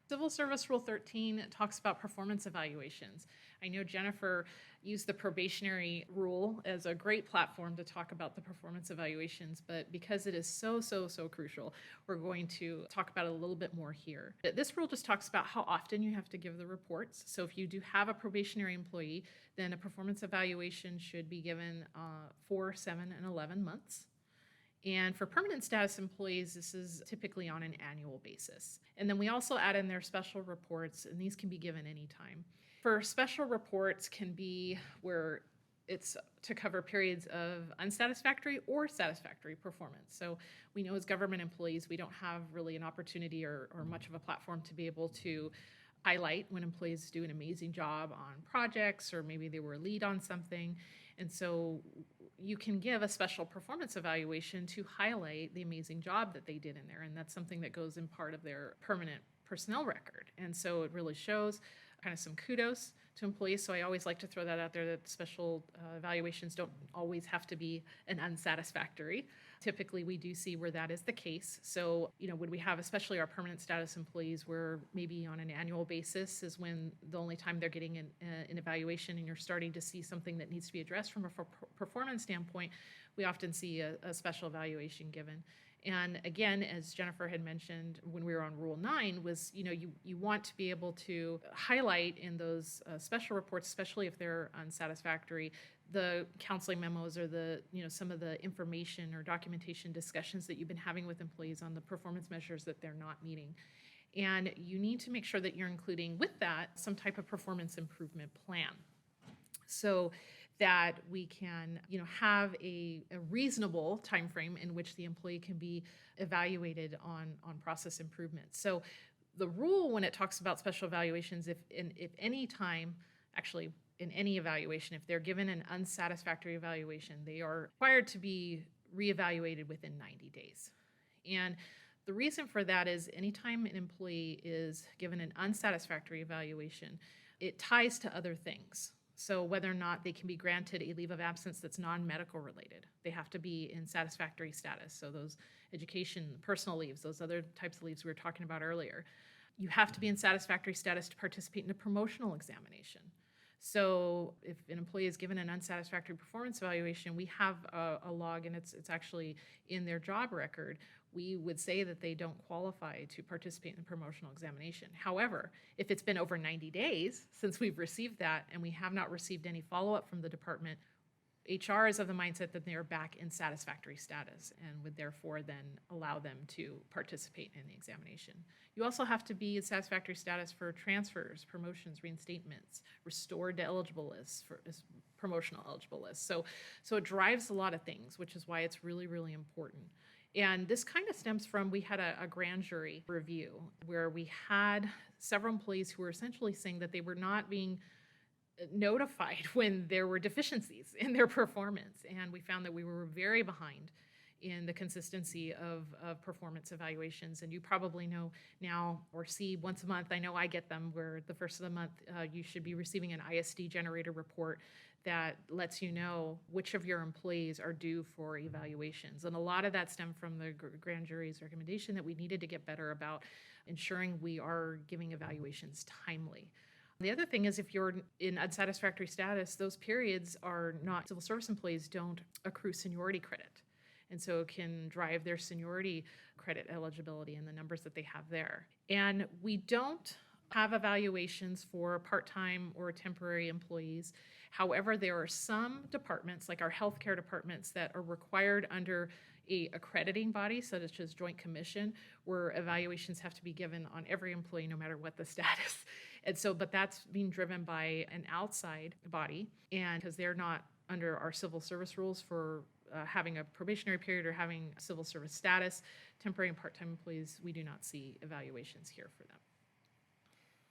Civil Service Rule 13 talks about performance evaluations. I know Jennifer used the probationary rule as a great platform to talk about the performance evaluations, but because it is so crucial, we're going to talk about it a little bit more here. This rule just talks about how often you have to give the reports. So if you do have a probationary employee, then a performance evaluation should be given 4, 7, and 11 months. And for permanent status employees, this is typically on an annual basis. And then we also add in their special reports, and these can be given anytime. For special reports can be where it's to cover periods of unsatisfactory or satisfactory performance. So we know as government employees, we don't have really an opportunity or much of a platform to be able to highlight when employees do an amazing job on projects, or maybe they were a lead on something. And so you can give a special performance evaluation to highlight the amazing job that they did in there. And that's something that goes in part of their permanent personnel record. And so it really shows kind of some kudos to employees. So I always like to throw that out there, that special evaluations don't always have to be an unsatisfactory. Typically, we do see where that is the case. So, when we have, especially our permanent status employees, where maybe on an annual basis is when the only time they're getting an evaluation, and you're starting to see something that needs to be addressed from a performance standpoint, we often see a special evaluation given. And again, as Jennifer had mentioned when we were on Rule 9, was, you want to be able to highlight in those special reports, especially if they're unsatisfactory, the counseling memos or some of the information or documentation discussions that you've been having with employees on the performance measures that they're not meeting. And you need to make sure that you're including with that some type of performance improvement plan, so that we can, have a reasonable time frame in which the employee can be evaluated on process improvements. So the rule, when it talks about special evaluations, if any time, actually in any evaluation, if they're given an unsatisfactory evaluation, they are required to be reevaluated within 90 days. And the reason for that is anytime an employee is given an unsatisfactory evaluation, it ties to other things. So whether or not they can be granted a leave of absence that's non-medical related, they have to be in satisfactory status. So those education, personal leaves, those other types of leaves we were talking about earlier. You have to be in satisfactory status to participate in a promotional examination. So if an employee is given an unsatisfactory performance evaluation, we have a log, and it's actually in their job record. We would say that they don't qualify to participate in the promotional examination. However, if it's been over 90 days since we've received that and we have not received any follow-up from the department, HR is of the mindset that they are back in satisfactory status and would therefore then allow them to participate in the examination. You also have to be in satisfactory status for transfers, promotions, reinstatements, restored to eligible lists, promotional eligible lists. So it drives a lot of things, which is why it's really, really important. And this kind of stems from, we had a grand jury review where we had several employees who were essentially saying that they were not being notified when there were deficiencies in their performance. And we found that we were very behind in the consistency of performance evaluations. And you probably know now, or see once a month, I know I get them, where the first of the month you should be receiving an ISD generator report that lets you know which of your employees are due for evaluations. And a lot of that stemmed from the grand jury's recommendation that we needed to get better about ensuring we are giving evaluations timely. The other thing is, if you're in unsatisfactory status, those periods are not, civil service employees don't accrue seniority credit. And so it can drive their seniority credit eligibility and the numbers that they have there. And we don't have evaluations for part-time or temporary employees. However, there are some departments, like our healthcare departments, that are required under a accrediting body, such as Joint Commission, where evaluations have to be given on every employee, no matter what the status. And so, but that's being driven by an outside body, and because they're not under our civil service rules for having a probationary period or having civil service status, temporary and part-time employees, we do not see evaluations here for them.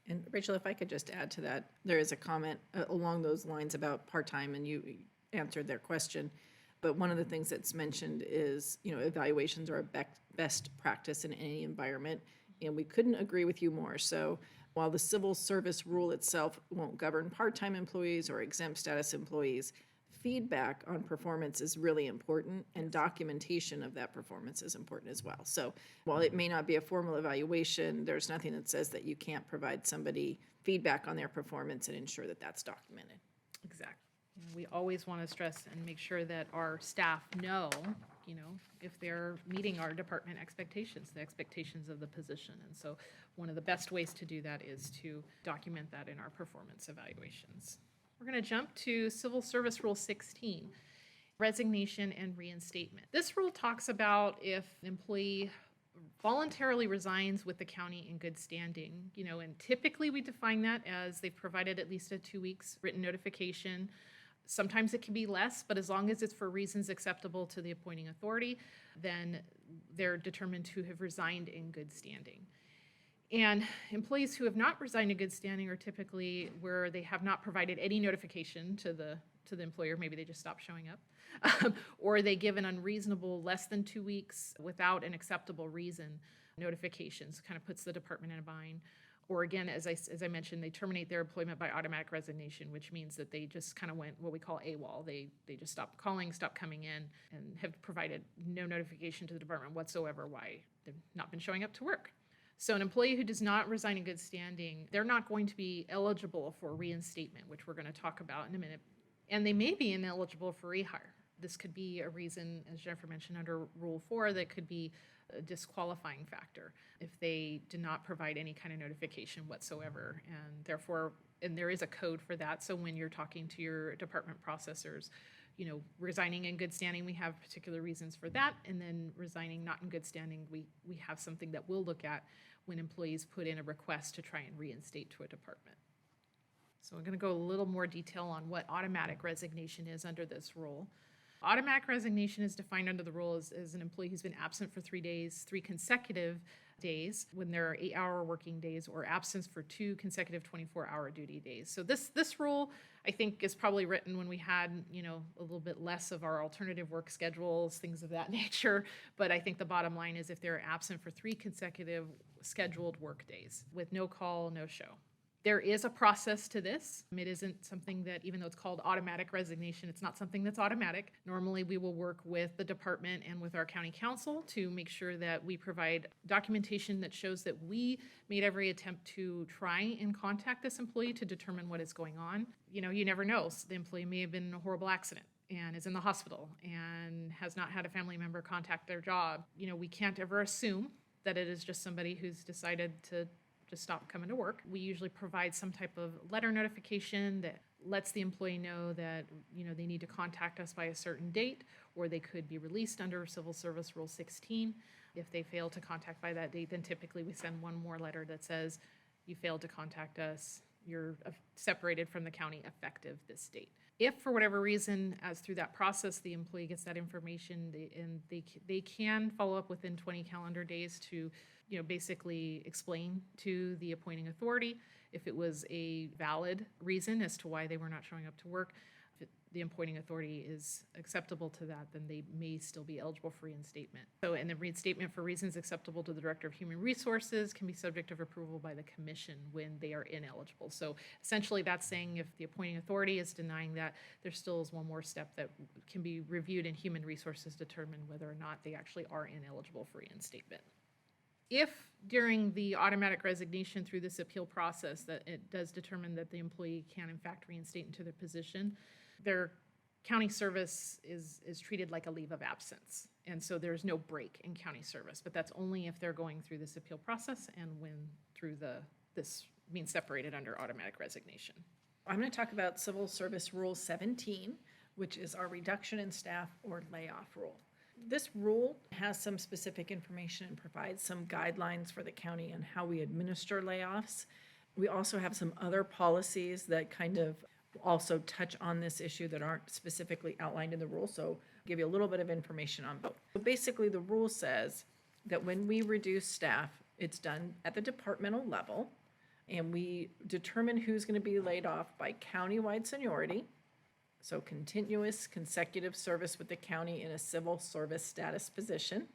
And Rachel, if I could just add to that, there is a comment along those lines about part-time, and you answered their question. But one of the things that's mentioned is, evaluations are a best practice in any environment, and we couldn't agree with you more. So while the civil service rule itself won't govern part-time employees or exempt status employees, feedback on performance is really important, and documentation of that performance is important as well. So while it may not be a formal evaluation, there's nothing that says that you can't provide somebody feedback on their performance and ensure that that's documented. Exactly. We always want to stress and make sure that our staff know, if they're meeting our department expectations, the expectations of the position. And so one of the best ways to do that is to document that in our performance evaluations. We're going to jump to Civil Service Rule 16. Resignation and reinstatement. This rule talks about if an employee voluntarily resigns with the county in good standing, and typically we define that as they've provided at least a 2 weeks written notification. Sometimes it can be less, but as long as it's for reasons acceptable to the appointing authority, then they're determined to have resigned in good standing. And employees who have not resigned in good standing are typically where they have not provided any notification to the employer. Maybe they just stopped showing up, or they give an unreasonable less than 2 weeks without an acceptable reason notifications, kind of puts the department in a bind. Or again, as I mentioned, they terminate their employment by automatic resignation, which means that they just kind of went what we call AWOL. They just stopped calling, stopped coming in, and have provided no notification to the department whatsoever why they've not been showing up to work. So an employee who does not resign in good standing, they're not going to be eligible for reinstatement, which we're going to talk about in a minute. And they may be ineligible for rehire. This could be a reason, as Jennifer mentioned, under Rule 4, that could be a disqualifying factor if they did not provide any kind of notification whatsoever. And therefore, and there is a code for that. So when you're talking to your department processors, resigning in good standing, we have particular reasons for that. And then resigning not in good standing, we have something that we'll look at when employees put in a request to try and reinstate to a department. So I'm going to go a little more detail on what automatic resignation is under this rule. Automatic resignation is defined under the rule as an employee who's been absent for 3 days, 3 consecutive days when there are 8-hour working days, or absence for 2 consecutive 24-hour duty days. So this rule, I think, is probably written when we had, a little bit less of our alternative work schedules, things of that nature. But I think the bottom line is if they're absent for 3 consecutive scheduled work days with no call, no show. There is a process to this. It isn't something that, even though it's called automatic resignation, it's not something that's automatic. Normally, we will work with the department and with our county council to make sure that we provide documentation that shows that we made every attempt to try and contact this employee to determine what is going on. You never know. The employee may have been in a horrible accident and is in the hospital and has not had a family member contact their job. We can't ever assume that it is just somebody who's decided to just stop coming to work. We usually provide some type of letter notification that lets the employee know that, they need to contact us by a certain date, or they could be released under Civil Service Rule 16. If they fail to contact by that date, then typically we send one more letter that says, you failed to contact us, you're separated from the county effective this date. If for whatever reason, as through that process, the employee gets that information, they can follow up within 20 calendar days to basically explain to the appointing authority if it was a valid reason as to why they were not showing up to work. If the appointing authority is acceptable to that, then they may still be eligible for reinstatement. So, and the reinstatement for reasons acceptable to the Director of Human Resources can be subject of approval by the commission when they are ineligible. So essentially that's saying if the appointing authority is denying that, there still is one more step that can be reviewed in Human Resources to determine whether or not they actually are ineligible for reinstatement. If during the automatic resignation through this appeal process that it does determine that the employee can in fact reinstate into their position, their county service is treated like a leave of absence. And so there's no break in county service, but that's only if they're going through this appeal process and when through this means separated under automatic resignation. I'm going to talk about Civil Service Rule 17, which is our reduction in staff or layoff rule. This rule has some specific information and provides some guidelines for the county on how we administer layoffs. We also have some other policies that kind of also touch on this issue that aren't specifically outlined in the rule, so I'll give you a little bit of information on both. So basically, the rule says that when we reduce staff, it's done at the departmental level, and we determine who's going to be laid off by countywide seniority. So continuous consecutive service with the county in a civil service status position,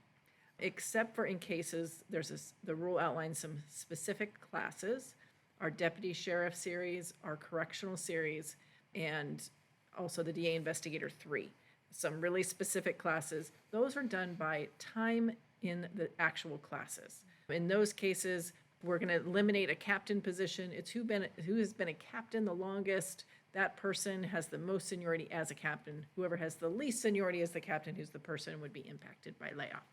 except for in cases, the rule outlines some specific classes, our deputy sheriff series, our correctional series, and also the DA investigator 3. Some really specific classes. Those are done by time in the actual classes. In those cases, we're going to eliminate a captain position. It's who has been a captain the longest. That person has the most seniority as a captain. Whoever has the least seniority as the captain, who's the person, would be impacted by layoff.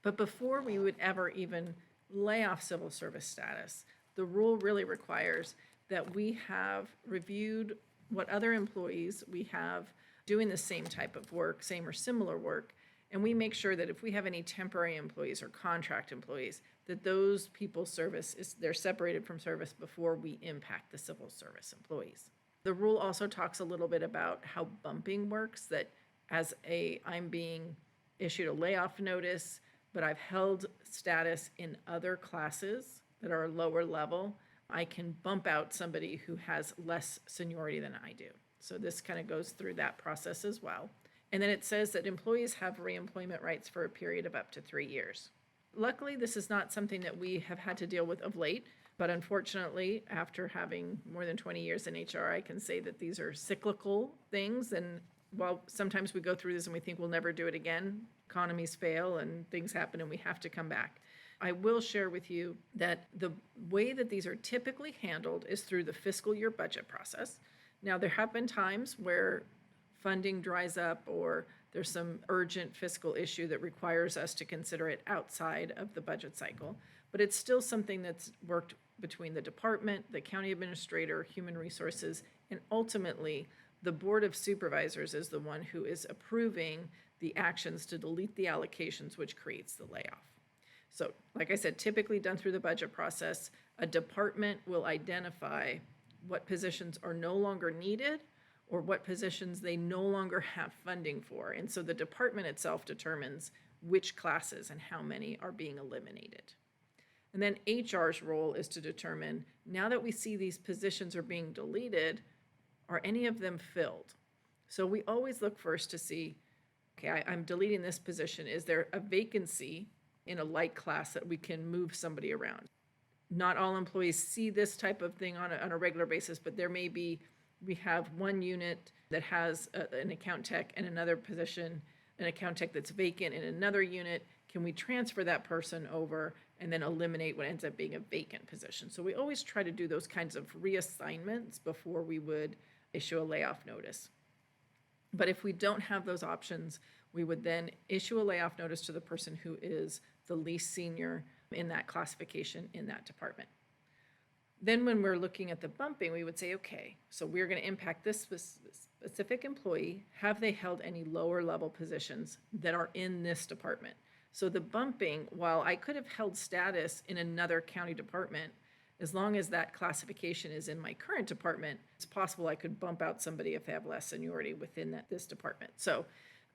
But before we would ever even lay off civil service status, the rule really requires that we have reviewed what other employees we have doing the same type of work, same or similar work. And we make sure that if we have any temporary employees or contract employees, that those people's service they're separated from service before we impact the civil service employees. The rule also talks a little bit about how bumping works, that I'm being issued a layoff notice, but I've held status in other classes that are lower level, I can bump out somebody who has less seniority than I do. So this kind of goes through that process as well. And then it says that employees have reemployment rights for a period of up to 3 years. Luckily, this is not something that we have had to deal with of late, but unfortunately, after having more than 20 years in HR, I can say that these are cyclical things. And while sometimes we go through this and we think we'll never do it again, economies fail and things happen and we have to come back. I will share with you that the way that these are typically handled is through the fiscal year budget process. Now, there have been times where funding dries up or there's some urgent fiscal issue that requires us to consider it outside of the budget cycle, but it's still something that's worked between the department, the county administrator, human resources, and ultimately the Board of Supervisors is the one who is approving the actions to delete the allocations, which creates the layoff. So, like I said, typically done through the budget process, a department will identify what positions are no longer needed or what positions they no longer have funding for. And so the department itself determines which classes and how many are being eliminated. And then HR's role is to determine, now that we see these positions are being deleted, are any of them filled? So we always look first to see, okay, I'm deleting this position. Is there a vacancy in a like class that we can move somebody around? Not all employees see this type of thing on a regular basis, but there may be, we have one unit that has an account tech and another position, an account tech that's vacant in another unit. Can we transfer that person over and then eliminate what ends up being a vacant position? So we always try to do those kinds of reassignments before we would issue a layoff notice. But if we don't have those options, we would then issue a layoff notice to the person who is the least senior in that classification in that department. Then when we're looking at the bumping, we would say, okay, so we're going to impact this specific employee. Have they held any lower level positions that are in this department? So the bumping, while I could have held status in another county department, as long as that classification is in my current department, it's possible I could bump out somebody if they have less seniority within this department. So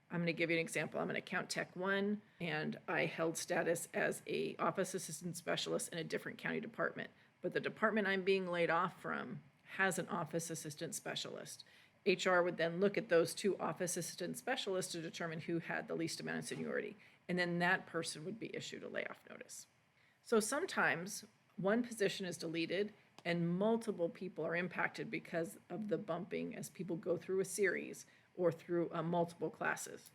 I'm going to give you an example. I'm an account tech 1, and I held status as a office assistant specialist in a different county department. But the department I'm being laid off from has an office assistant specialist. HR would then look at those two office assistant specialists to determine who had the least amount of seniority. And then that person would be issued a layoff notice. So sometimes one position is deleted and multiple people are impacted because of the bumping as people go through a series or through multiple classes.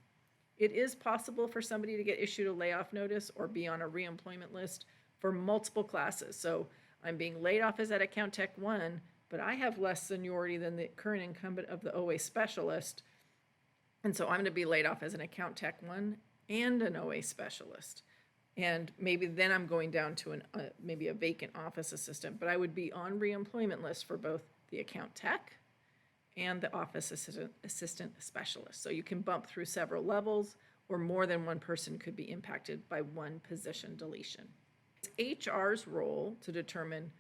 It is possible for somebody to get issued a layoff notice or be on a reemployment list for multiple classes. So I'm being laid off as that account tech 1, but I have less seniority than the current incumbent of the OA specialist. And so I'm going to be laid off as an account tech 1 and an OA specialist. And maybe then I'm going down to maybe a vacant office assistant, but I would be on reemployment list for both the account tech and the office assistant specialist. So you can bump through several levels, or more than one person could be impacted by one position deletion. It's HR's role to determine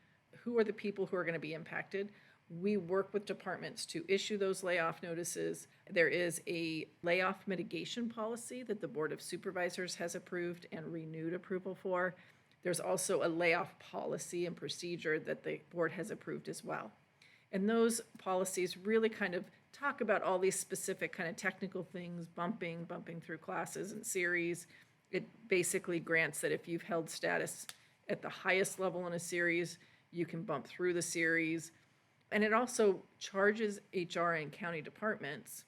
who are the people who are going to be impacted. We work with departments to issue those layoff notices. There is a layoff mitigation policy that the Board of Supervisors has approved and renewed approval for. There's also a layoff policy and procedure that the board has approved as well. And those policies really kind of talk about all these specific kind of technical things, bumping through classes and series. It basically grants that if you've held status at the highest level in a series, you can bump through the series. And it also charges HR and county departments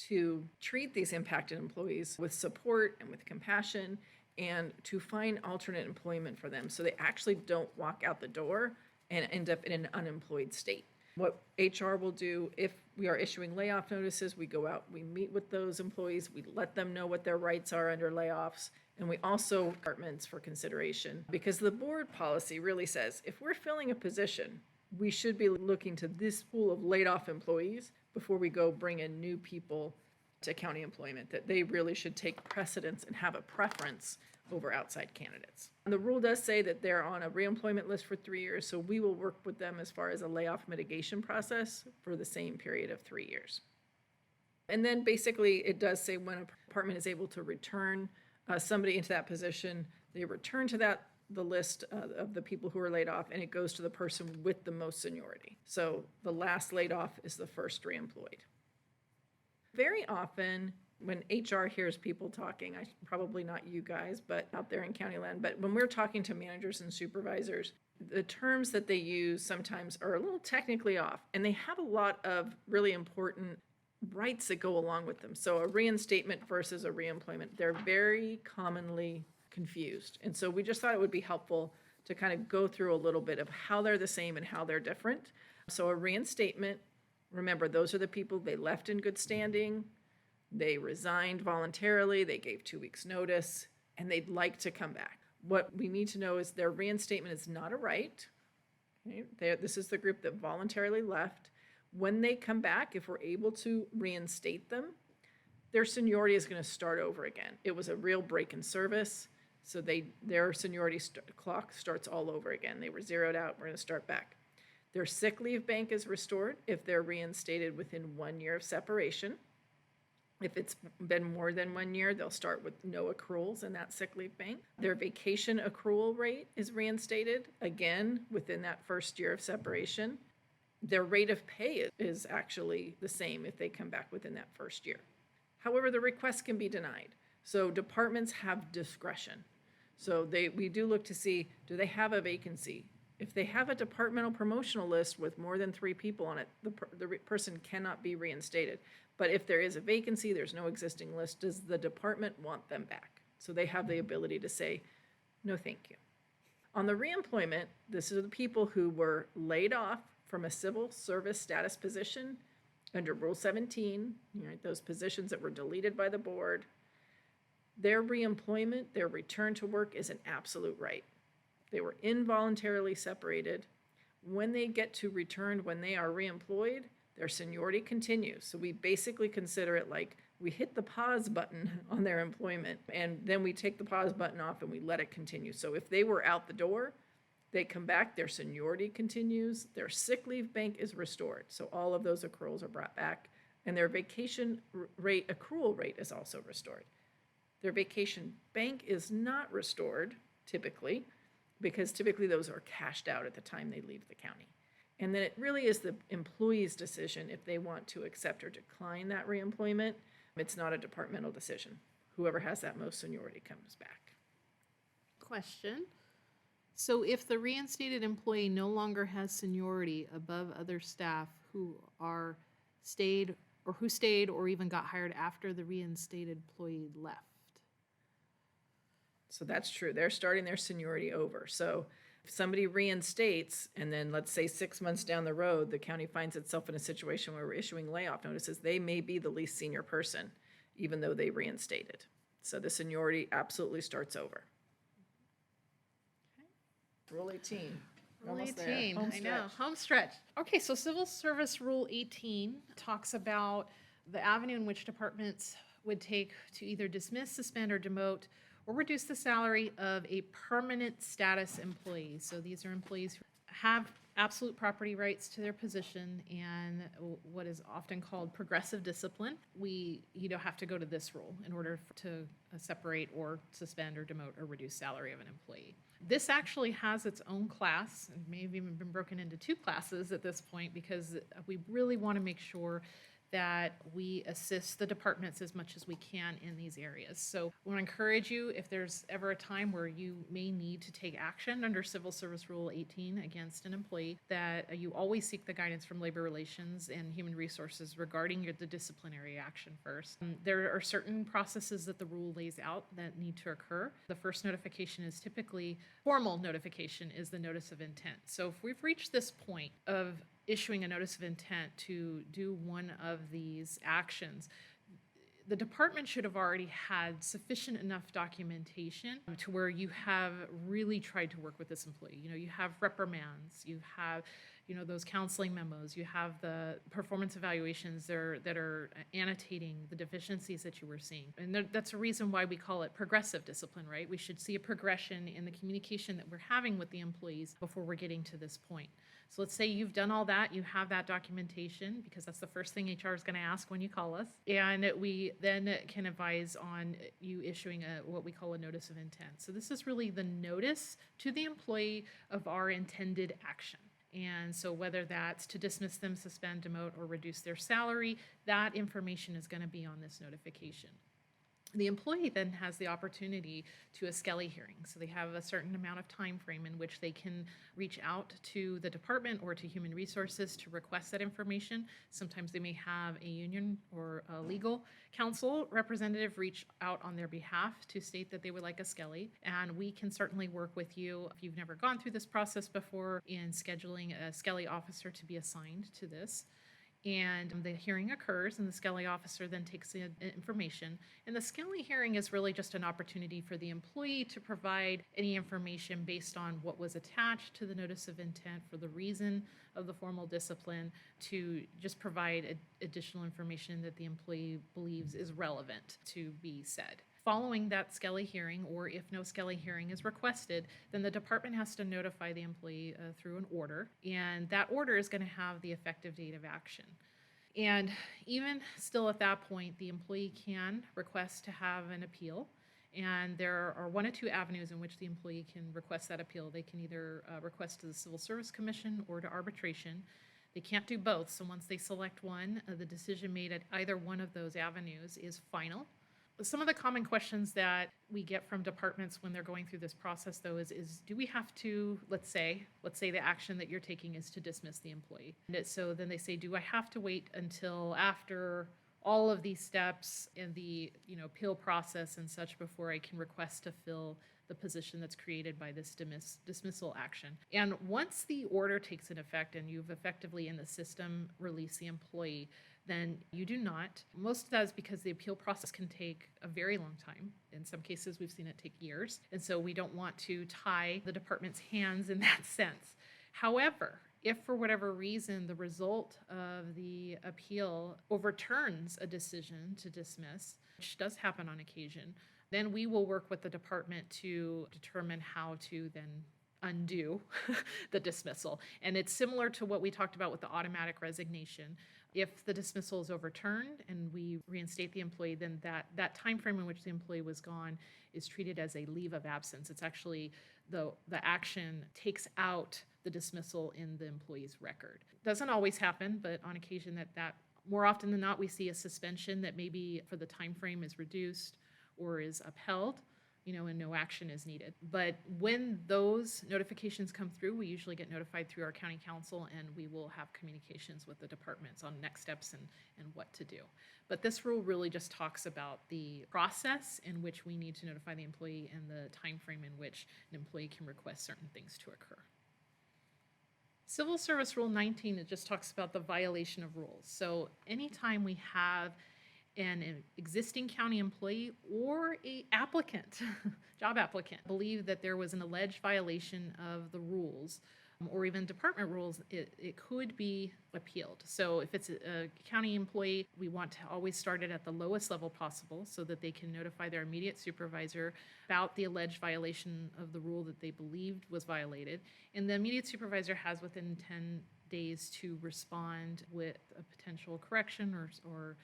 to treat these impacted employees with support and with compassion and to find alternate employment for them so they actually don't walk out the door and end up in an unemployed state. What HR will do if we are issuing layoff notices, we go out, we meet with those employees, we let them know what their rights are under layoffs, and we also departments for consideration because the board policy really says if we're filling a position, we should be looking to this pool of laid off employees before we go bring in new people to county employment, that they really should take precedence and have a preference over outside candidates. And the rule does say that they're on a reemployment list for 3 years, so we will work with them as far as a layoff mitigation process for the same period of 3 years. And then basically it does say when a department is able to return somebody into that position, they return to the list of the people who are laid off, and it goes to the person with the most seniority. So the last laid off is the first reemployed. Very often when HR hears people talking, probably not you guys, but out there in county land, but when we're talking to managers and supervisors, the terms that they use sometimes are a little technically off, and they have a lot of really important rights that go along with them. So a reinstatement versus a reemployment, they're very commonly confused. And so we just thought it would be helpful to kind of go through a little bit of how they're the same and how they're different. So a reinstatement, remember, those are the people, they left in good standing, they resigned voluntarily, they gave 2 weeks notice, and they'd like to come back. What we need to know is their reinstatement is not a right. Okay? This is the group that voluntarily left. When they come back, if we're able to reinstate them, their seniority is going to start over again. It was a real break in service, so their seniority clock starts all over again. They were zeroed out, we're going to start back. Their sick leave bank is restored if they're reinstated within 1 year of separation. If it's been more than 1 year, they'll start with no accruals in that sick leave bank. Their vacation accrual rate is reinstated, again, within that first year of separation. Their rate of pay is actually the same if they come back within that first year. However, the request can be denied. So departments have discretion. So we do look to see, do they have a vacancy? If they have a departmental promotional list with more than 3 people on it, the person cannot be reinstated. But if there is a vacancy, there's no existing list, does the department want them back? So they have the ability to say, no, thank you. On the reemployment, this is the people who were laid off from a civil service status position under Rule 17, those positions that were deleted by the board. Their reemployment, their return to work is an absolute right. They were involuntarily separated. When they get to return, when they are reemployed, their seniority continues. So we basically consider it like we hit the pause button on their employment, and then we take the pause button off and we let it continue. So if they were out the door, they come back, their seniority continues, their sick leave bank is restored. So all of those accruals are brought back, and their vacation rate, accrual rate is also restored. Their vacation bank is not restored typically, because typically those are cashed out at the time they leave the county. And then it really is the employee's decision if they want to accept or decline that reemployment. It's not a departmental decision. Whoever has that most seniority comes back. Question. So if the reinstated employee no longer has seniority above other staff who stayed or even got hired after the reinstated employee left? So that's true. They're starting their seniority over. So if somebody reinstates, and then let's say 6 months down the road, the county finds itself in a situation where we're issuing layoff notices, they may be the least senior person, even though they reinstated. So the seniority absolutely starts over. Okay. Rule 18. Rule Almost 18, there. Home I know, stretch. home stretch. Okay, so Civil Service Rule 18 talks about the avenue in which departments would take to either dismiss, suspend, or demote or reduce the salary of a permanent status employee. So these are employees who have absolute property rights to their position and what is often called progressive discipline. You don't have to go to this rule in order to separate or suspend or demote or reduce salary of an employee. This actually has its own class, and may have even been broken into 2 classes at this point, because we really want to make sure that we assist the departments as much as we can in these areas. So I want to encourage you, if there's ever a time where you may need to take action under Civil Service Rule 18 against an employee, that you always seek the guidance from Labor Relations and Human Resources regarding the disciplinary action first. There are certain processes that the rule lays out that need to occur. The first notification is typically, formal notification is the notice of intent. So if we've reached this point of issuing a notice of intent to do one of these actions, the department should have already had sufficient enough documentation to where you have really tried to work with this employee. You have reprimands, you have those counseling memos, you have the performance evaluations that are annotating the deficiencies that you were seeing. And that's a reason why we call it progressive discipline, right? We should see a progression in the communication that we're having with the employees before we're getting to this point. So let's say you've done all that, you have that documentation, because that's the first thing HR is going to ask when you call us. And we then can advise on you issuing what we call a notice of intent. So this is really the notice to the employee of our intended action. And so whether that's to dismiss them, suspend, demote, or reduce their salary, that information is going to be on this notification. The employee then has the opportunity to a Skelly hearing. So they have a certain amount of time frame in which they can reach out to the department or to Human Resources to request that information. Sometimes they may have a union or a legal counsel representative reach out on their behalf to state that they would like a Skelly. And we can certainly work with you if you've never gone through this process before in scheduling a Skelly officer to be assigned to this. And the hearing occurs, and the Skelly officer then takes the information. And the Skelly hearing is really just an opportunity for the employee to provide any information based on what was attached to the notice of intent for the reason of the formal discipline, to just provide additional information that the employee believes is relevant to be said. Following that Skelly hearing, or if no Skelly hearing is requested, then the department has to notify the employee through an order, and that order is going to have the effective date of action. And even still at that point, the employee can request to have an appeal, and there are one of two avenues in which the employee can request that appeal. They can either request to the Civil Service Commission or to arbitration. They can't do both, so once they select one, the decision made at either one of those avenues is final. Some of the common questions that we get from departments when they're going through this process, though, is do we have to, let's say the action that you're taking is to dismiss the employee. And so then they say, do I have to wait until after all of these steps and the appeal process and such before I can request to fill the position that's created by this dismissal action? And once the order takes an effect and you've effectively in the system released the employee, then you do not. Most of that is because the appeal process can take a very long time. In some cases, we've seen it take years. And so we don't want to tie the department's hands in that sense. However, if for whatever reason the result of the appeal overturns a decision to dismiss, which does happen on occasion, then we will work with the department to determine how to then undo the dismissal. And it's similar to what we talked about with the automatic resignation. If the dismissal is overturned and we reinstate the employee, then that time frame in which the employee was gone is treated as a leave of absence. It's actually the action takes out the dismissal in the employee's record. Doesn't always happen, but on occasion that more often than not, we see a suspension that maybe for the time frame is reduced or is upheld, and no action is needed. But when those notifications come through, we usually get notified through our county council, and we will have communications with the departments on next steps and what to do. But this rule really just talks about the process in which we need to notify the employee and the time frame in which an employee can request certain things to occur. Civil Service Rule 19, it just talks about the violation of rules. So anytime we have an existing county employee or a applicant, job applicant, believe that there was an alleged violation of the rules or even department rules, it could be appealed. So if it's a county employee, we want to always start it at the lowest level possible so that they can notify their immediate supervisor about the alleged violation of the rule that they believed was violated. And the immediate supervisor has within 10 days to respond with a potential correction or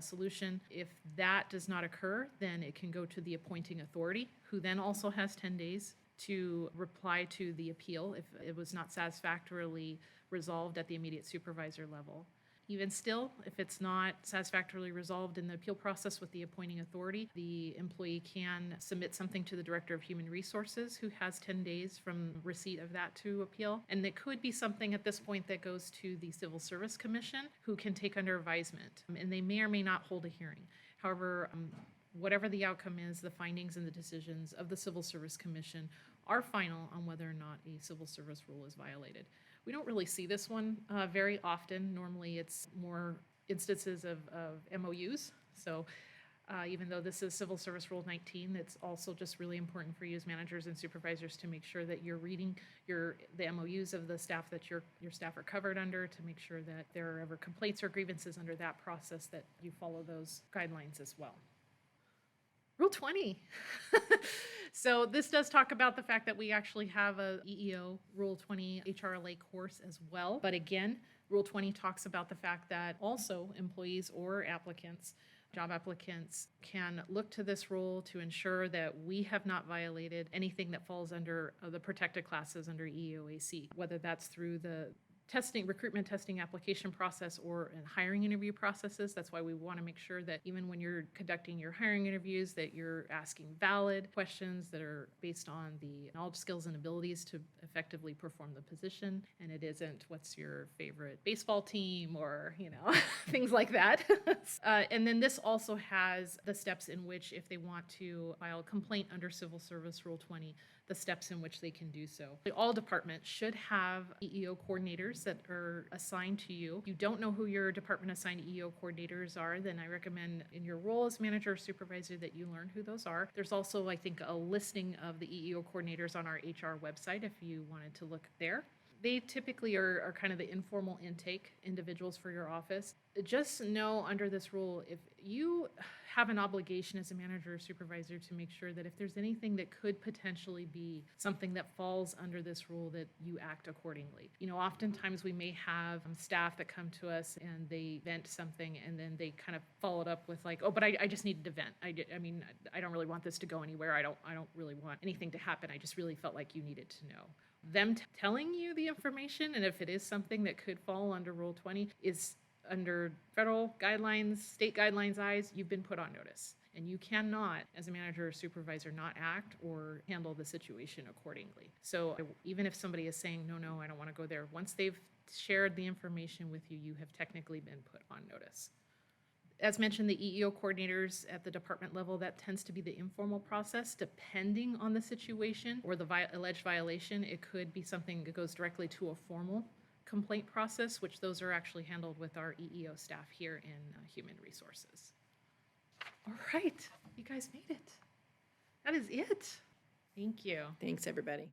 solution. If that does not occur, then it can go to the appointing authority, who then also has 10 days to reply to the appeal if it was not satisfactorily resolved at the immediate supervisor level. Even still, if it's not satisfactorily resolved in the appeal process with the appointing authority, the employee can submit something to the Director of Human Resources, who has 10 days from receipt of that to appeal. And it could be something at this point that goes to the Civil Service Commission, who can take under advisement. And they may or may not hold a hearing. However, whatever the outcome is, the findings and the decisions of the Civil Service Commission are final on whether or not a civil service rule is violated. We don't really see this one very often. Normally, it's more instances of MOUs. So Even though this is Civil Service Rule 19, it's also just really important for you as managers and supervisors to make sure that you're reading the MOUs of the staff that your staff are covered under, to make sure that there are ever complaints or grievances under that process, that you follow those guidelines as well. Rule 20. So this does talk about the fact that we actually have a EEO Rule 20 HRLA course as well. But again, Rule 20 talks about the fact that also employees or applicants, job applicants, can look to this rule to ensure that we have not violated anything that falls under the protected classes under EEOAC, whether that's through the recruitment testing application process or in hiring interview processes. That's why we want to make sure that even when you're conducting your hiring interviews, that you're asking valid questions that are based on the knowledge, skills, and abilities to effectively perform the position. And it isn't what's your favorite baseball team or, things like that. And then this also has the steps in which, if they want to file a complaint under Civil Service Rule 20, the steps in which they can do so. All departments should have EEO coordinators that are assigned to you. If you don't know who your department assigned EEO coordinators are, then I recommend in your role as manager or supervisor that you learn who those are. There's also, I think, a listing of the EEO coordinators on our HR website if you wanted to look there. They typically are kind of the informal intake individuals for your office. Just know under this rule, if you have an obligation as a manager or supervisor to make sure that if there's anything that could potentially be something that falls under this rule, that you act accordingly. Oftentimes we may have staff that come to us and they vent something, and then they kind of follow it up with like, oh, but I just needed to vent. I don't really want this to go anywhere. I don't really want anything to happen. I just really felt like you needed to know. Them telling you the information, and if it is something that could fall under Rule 20, is under federal guidelines, state guidelines eyes, you've been put on notice. And you cannot, as a manager or supervisor, not act or handle the situation accordingly. So even if somebody is saying, no, I don't want to go there, once they've shared the information with you, you have technically been put on notice. As mentioned, the EEO coordinators at the department level, that tends to be the informal process. Depending on the situation or the alleged violation, it could be something that goes directly to a formal complaint process, which those are actually handled with our EEO staff here in Human Resources. All right, you guys made it. That is it. Thank you. Thanks, everybody.